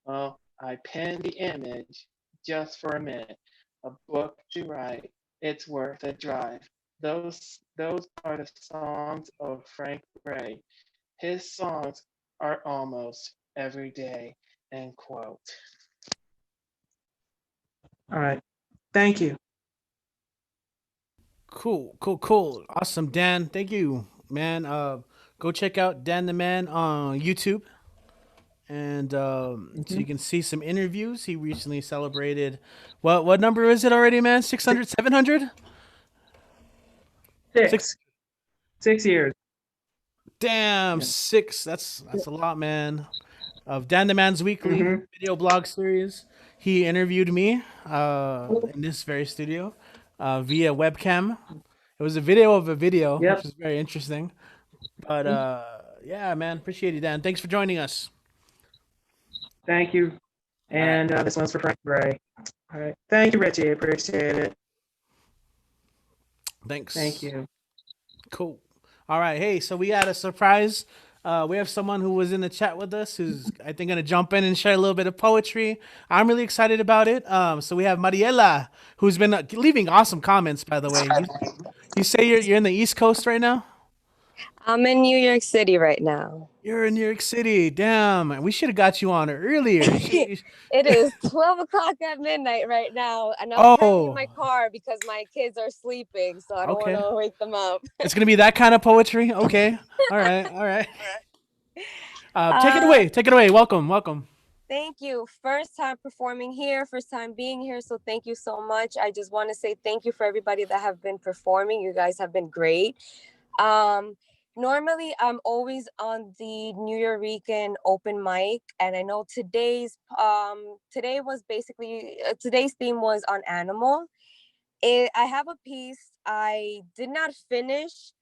Well, I penned the image just for a minute. A book to write. It's worth a drive. Those are the songs of Frank Ray. His songs are almost every day. End quote. All right. Thank you. Cool, cool, cool. Awesome, Dan. Thank you, man. Go check out Dan the Man on YouTube. And so you can see some interviews. He recently celebrated what number is it already, man? 600, 700? Six. 6 years. Damn, Yeah. six. That's a lot, man. Of Dan the Man's weekly Mhm. video blog series. He interviewed me in this very studio via webcam. It was a video of a video, which Yep. was very interesting. But yeah, man, appreciate it, Dan. Thanks for joining us. Thank you. And this one's for Frank Gray. All right. Thank you, Richie. I appreciate it. Thanks. Thank you. Cool. All right. Hey, so we got a surprise. We have someone who was in the chat with us who's, I think, going to jump in and share a little bit of poetry. I'm really excited about it. So we have Mariela, who's been leaving awesome comments, by the way. You say you're in the East Coast right now? I'm in New York City right now. You're in New York City. Damn. We should have got you on earlier. It is 12 o'clock at midnight right now, and I'm currently in my car because my kids are sleeping, so I don't want to wake them up. It's going to be that kind of poetry? Okay. All right. All right. Take it away. Take it away. Welcome. Welcome. Thank you. First time performing here, first time being here, so thank you so much. I just want to say thank you for everybody that have been performing. You guys have been great. Normally, I'm always on the New Eurekan open mic, and I know today's theme was on animal. I have a piece I did not finish.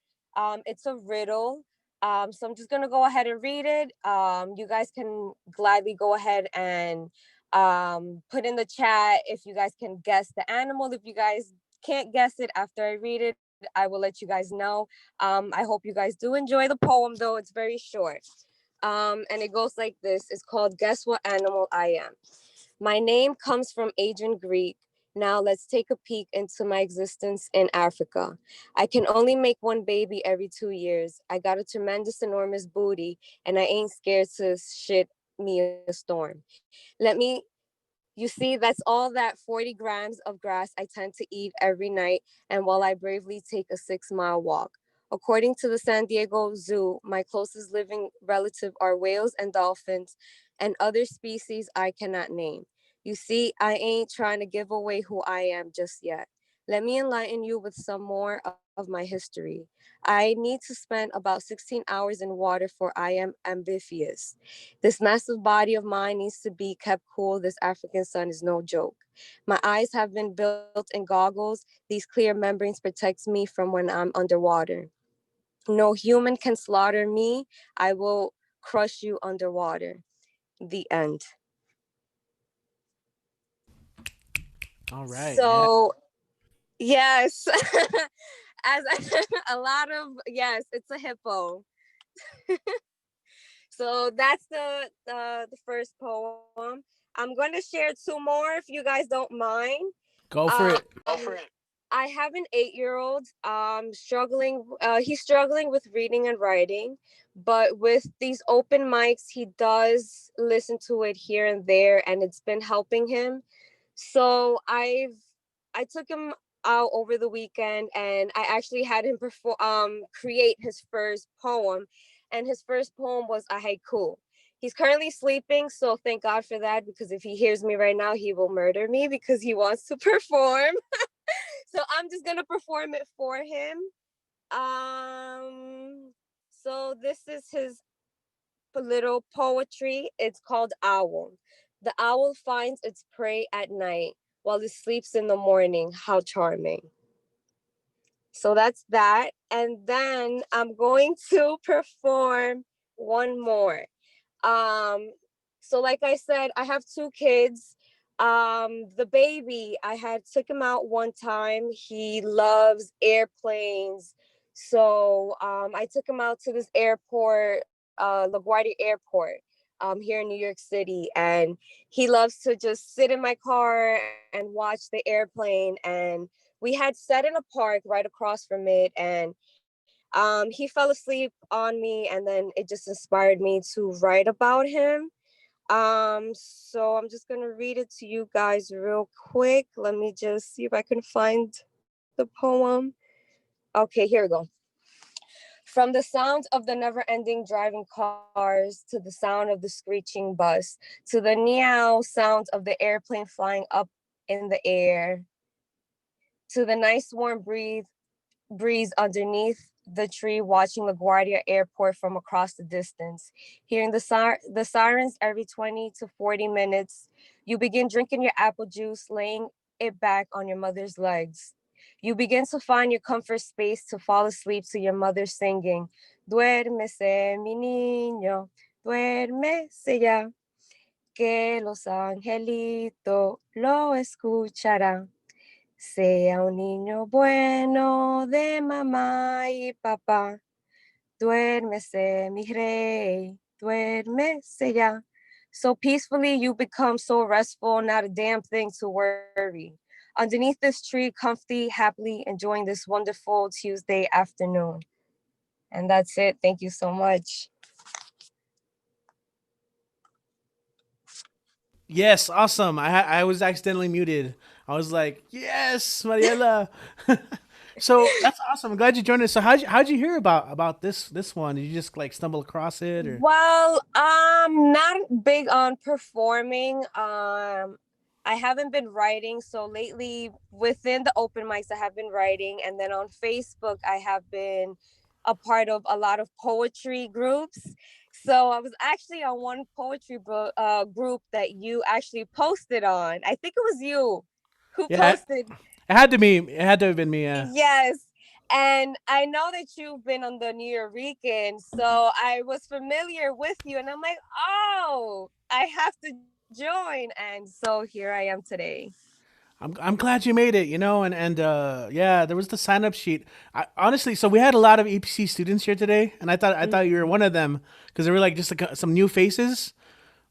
It's a riddle. So I'm just gonna go ahead and read it. You guys can gladly go ahead and put in the chat if you guys can guess the animal. If you guys can't guess it after I read it, I will let you guys know. I hope you guys do enjoy the poem, though it's very short. And it goes like this. It's called Guess What Animal I Am. My name comes from ancient Greek. Now let's take a peek into my existence in Africa. I can only make one baby every 2 years. I got a tremendous, enormous booty, and I ain't scared to shit me a storm. You see, that's all that 40 grams of grass I tend to eat every night, and while I bravely take a 6-mile walk. According to the San Diego Zoo, my closest living relative are whales and dolphins and other species I cannot name. You see, I ain't trying to give away who I am just yet. Let me enlighten you with some more of my history. I need to spend about 16 hours in water, for I am amphibious. This massive body of mine needs to be kept cool. This African sun is no joke. My eyes have been built in goggles. These clear membranes protect me from when I'm underwater. No human can slaughter me. I will crush you underwater. The end. All right. So, yes, as a lot of, yes, it's a hippo. So that's the first poem. I'm going to share 2 more if you guys don't mind. Go for it. Go for it. I have an 8-year-old struggling. He's struggling with reading and writing, but with these open mics, he does listen to it here and there, and it's been helping him. So I took him out over the weekend, and I actually had him create his first poem. and his first poem was a haiku. He's currently sleeping, so thank God for that, because if he hears me right now, he will murder me because he wants to perform. So I'm just gonna perform it for him. So this is his little poetry. It's called Owl. The owl finds its prey at night while it sleeps in the morning. How charming. So that's that. And then I'm going to perform one more. So like I said, I have two kids. The baby, I had took him out one time. He loves airplanes. So I took him out to this airport, LaGuardia Airport, here in New York City. And he loves to just sit in my car and watch the airplane. And we had sat in a park right across from it, and he fell asleep on me, and then it just inspired me to write about him. So I'm just gonna read it to you guys real quick. Let me just see if I can find the poem. Okay, here we go. From the sound of the never-ending driving cars to the sound of the screeching bus to the meow sound of the airplane flying up in the air to the nice warm breeze underneath the tree, watching LaGuardia Airport from across the distance, hearing the sirens every 20 to 40 minutes. You begin drinking your apple juice, laying it back on your mother's legs. You begin to find your comfort space to fall asleep to your mother singing, Duérmese, mi niño, duérmese ya, que los angelitos lo escucharán. Sea un niño bueno de mamá y papá. Duérmese, mi rey, duérmese ya. So peacefully, you become so restful, not a damn thing to worry. Underneath this tree, comfy, happily enjoying this wonderful Tuesday afternoon. And that's it. Thank you so much. Yes, awesome. I was accidentally muted. I was like, yes, Mariela. So that's awesome. I'm glad you joined us. So how'd you hear about this one? Did you just like stumble across it or? Well, I'm not big on performing. I haven't been writing. So lately within the open mics, I have been writing. And then on Facebook, I have been a part of a lot of poetry groups. So I was actually on one poetry group that you actually posted on. I think it was you who Yeah, posted. it had to be. It had to have been me. Yeah. Yes. And I know that you've been on the New York, so I was familiar with you, and I'm like, oh, I have to join. And so here I am today. I'm glad you made it, and yeah, there was the sign up sheet. Honestly, so we had a lot of EPC students here today, and I thought you were one of them because there were like just some new faces.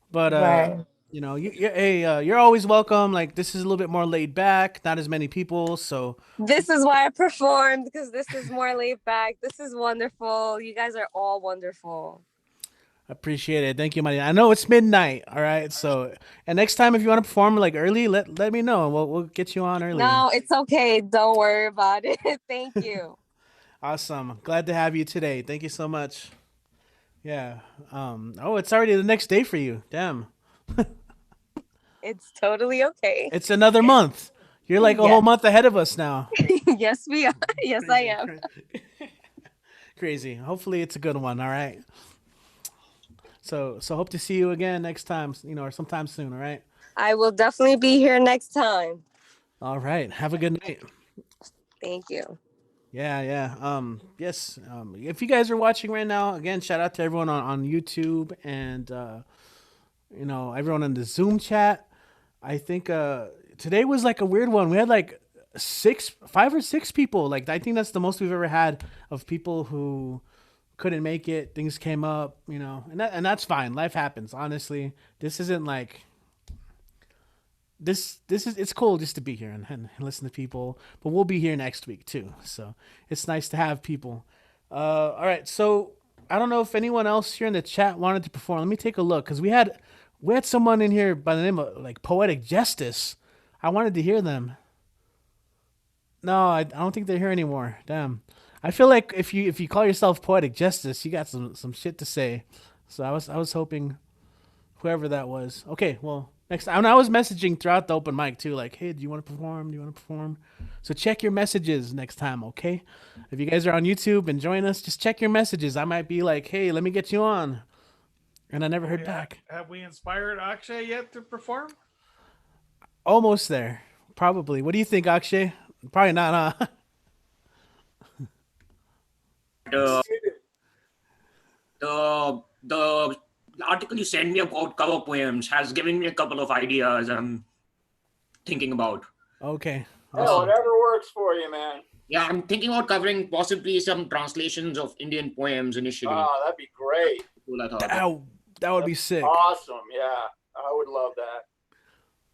But Right. hey, you're always welcome. Like this is a little bit more laid back, not as many people, so This is why I performed, because this is more laid back. This is wonderful. You guys are all wonderful. appreciate it. Thank you, Maria. I know it's midnight, all right. So, and next time if you want to perform like early, let me know. We'll get you on early. No, it's okay. Don't worry about it. Thank you. Awesome. Glad to have you today. Thank you so much. Yeah. Oh, it's already the next day for you. Damn. It's totally okay. It's another month. You're like a Yeah. whole month ahead of us now. Yes, we are. Yes, I am. Crazy. Hopefully it's a good one. All right. So hope to see you again next time, or sometime soon. All right. I will definitely be here next time. All right. Have a good night. Thank you. Yeah. Yes. If you guys are watching right now, again, shout out to everyone on YouTube and everyone in the Zoom chat. I think today was like a weird one. We had like 5 or 6 people. Like I think that's the most we've ever had of people who couldn't make it. Things came up, and that's fine. Life happens. Honestly, this isn't like this is it's cool just to be here and listen to people. But we'll be here next week too. So it's nice to have people. All right. So I don't know if anyone else here in the chat wanted to perform. Let me take a look because we had someone in here by the name of like Poetic Justice. I wanted to hear them. No, I don't think they're here anymore. Damn. I feel like if you call yourself poetic justice, you got some shit to say. So I was hoping whoever that was. Okay, well next time I was messaging throughout the open mic too, like, hey, do you want to perform? Do you want to perform? So check your messages next time, okay? If you guys are on YouTube and join us, just check your messages. I might be like, hey, let me get you on, and I never heard back. Have we inspired Akshay yet to perform? Almost there, probably. What do you think, Akshay? Probably not, huh? The the article you sent me about cover poems has given me a couple of ideas I'm thinking about. Okay. Yeah, Awesome. whatever works for you, man. Yeah, I'm thinking about covering possibly some translations of Indian poems initially. Oh, that'd be great. Cool, I thought. That would be sick. Awesome. Yeah, I would love that.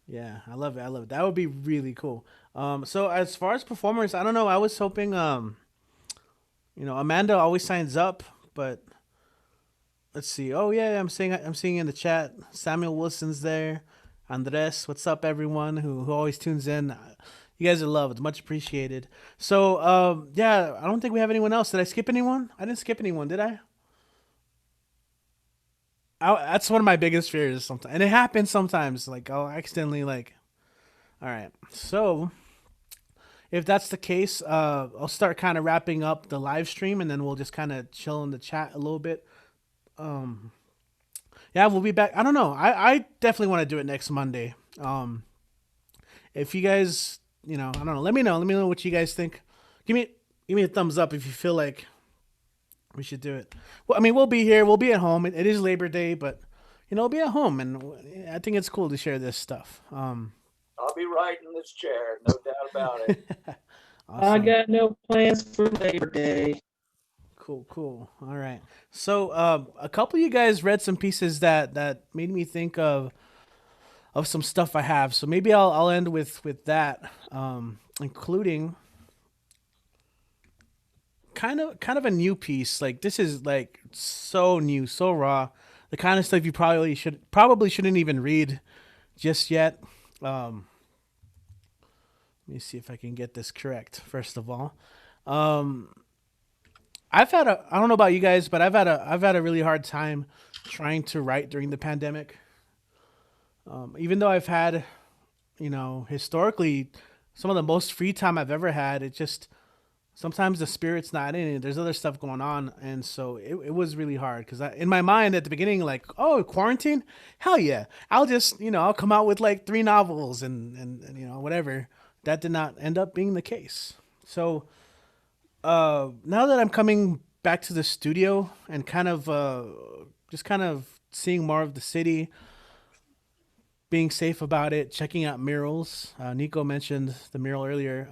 Yeah, I love it. I love it. That would be really cool. So as far as performers, I don't know. I was hoping, Amanda always signs up, but let's see. Oh yeah, I'm seeing in the chat. Samuel Wilson's there. Andres, what's up, everyone who always tunes in. You guys are loved, much appreciated. So yeah, I don't think we have anyone else. Did I skip anyone? I didn't skip anyone, did I? That's one of my biggest fears sometimes, and it happens sometimes. Like I'll accidentally like. All right, so if that's the case, I'll start kind of wrapping up the live stream, and then we'll just kind of chill in the chat a little bit. Yeah, we'll be back. I don't know. I definitely want to do it next Monday. If you guys, I don't know. Let me know. Let me know what you guys think. Give me a thumbs up if you feel like we should do it. Well, I mean, we'll be here. We'll be at home. It is Labor Day, but we'll be at home, and I think it's cool to share this stuff. I'll be right in this chair, no doubt about it. Awesome. I got no plans for Labor Day. Cool. All right. So a couple of you guys read some pieces that made me think of some stuff I have. So maybe I'll end with that, including kind of a new piece. Like this is like so new, so raw. The kind of stuff you probably shouldn't even read just yet. Let me see if I can get this correct. First of all, I don't know about you guys, but I've had a really hard time trying to write during the pandemic. Even though I've had, historically some of the most free time I've ever had, it just sometimes the spirit's not in it. There's other stuff going on, and so it was really hard because in my mind at the beginning, like, oh, quarantine, hell yeah, I'll just I'll come out with like 3 novels and whatever. That did not end up being the case. So now that I'm coming back to the studio and kind of seeing more of the city, being safe about it, checking out murals. Nico mentioned the mural earlier.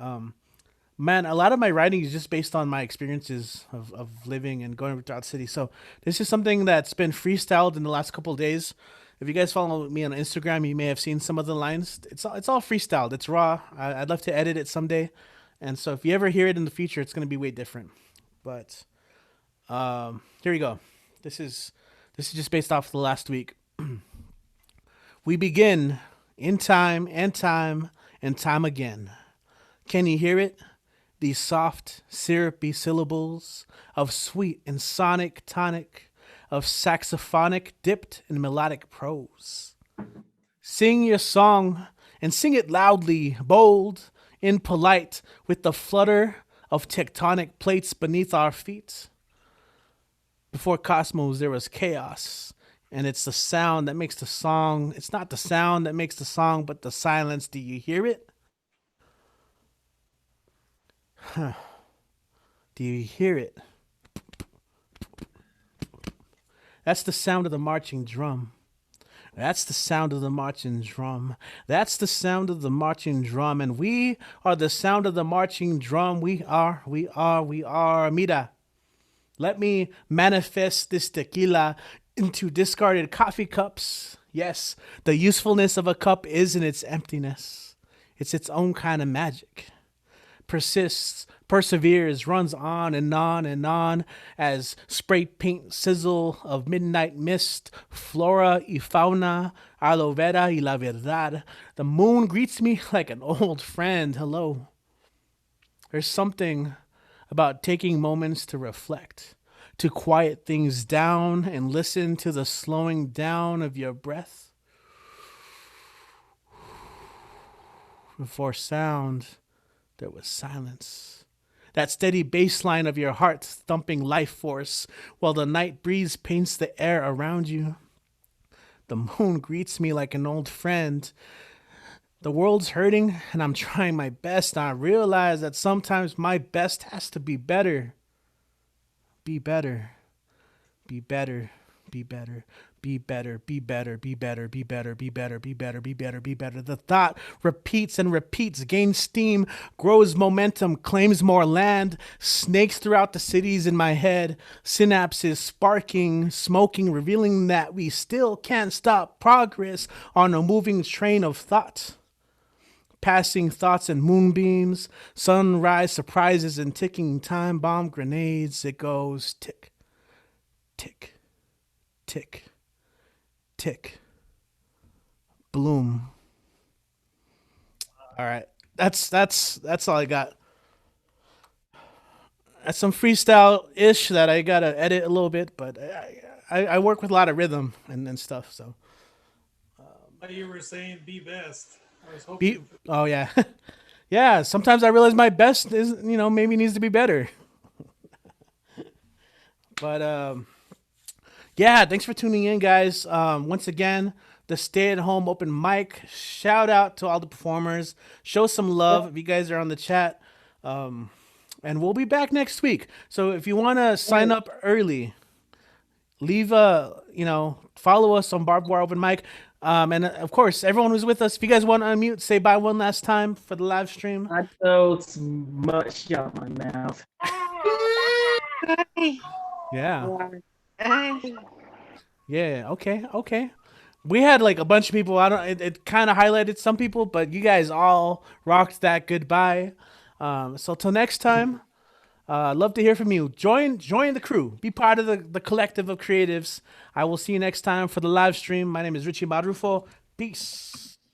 Man, a lot of my writing is just based on my experiences of living and going throughout the city. So this is something that's been freestyled in the last couple of days. If you guys follow me on Instagram, you may have seen some of the lines. It's all freestyled. It's raw. I'd love to edit it someday. And so if you ever hear it in the future, it's going to be way different. But here we go. This is just based off the last week. We begin in time and time and time again. Can you hear it? These soft, syrupy syllables of sweet and sonic tonic, of saxophonic dipped in melodic prose. Sing your song and sing it loudly, bold, impolite, with the flutter of tectonic plates beneath our feet. Before cosmos, there was chaos, and it's the sound that makes the song. It's not the sound that makes the song, but the silence. Do you hear it? Huh. Do you hear it? That's the sound of the marching drum. That's the sound of the marching drum. That's the sound of the marching drum. And we are the sound of the marching drum. We are. Mira, let me manifest this tequila into discarded coffee cups. Yes, the usefulness of a cup is in its emptiness. It's its own kind of magic. Persists, perseveres, runs on and on and on as spray paint sizzle of midnight mist, flora y fauna, aloe vera y la verdad. The moon greets me like an old friend. Hello. There's something about taking moments to reflect, to quiet things down and listen to the slowing down of your breath. Before sound, there was silence. That steady bass line of your heart's thumping life force while the night breeze paints the air around you. The moon greets me like an old friend. The world's hurting and I'm trying my best. And I realize that sometimes my best has to be better. Be better. Be better. Be better. Be better. Be better. Be better. Be better. Be better. Be better. Be better. Be better. The thought repeats and repeats, gains steam, grows momentum, claims more land, snakes throughout the cities in my head, synapses sparking, smoking, revealing that we still can't stop progress on a moving train of thought. Passing thoughts and moonbeams, sunrise surprises and ticking time bomb grenades. It goes tick, tick, tick, tick, bloom. All right, that's all I got. That's some freestyle ish that I gotta edit a little bit, but I work with a lot of rhythm and stuff. So You were saying be best. I was be hoping. oh yeah. Yeah, sometimes I realize my best is, maybe needs to be better. But yeah, thanks for tuning in, guys. Once again, the stay-at-home open mic. Shout out to all the performers. Show some love if you guys are on the chat. And we'll be back next week. So if you want to sign up early, leave follow us on Barbed Wire Open Mic. And of course, everyone who's with us, if you guys want to unmute, say bye one last time for the live stream. I don't much out my mouth. Yeah. Yeah. Okay. We had like a bunch of people. It kind of highlighted some people, but you guys all rocked that goodbye. So till next time, love to hear from you. Join the crew. Be part of the collective of creatives. I will see you next time for the live stream. My name is Richie Madrufo. Peace.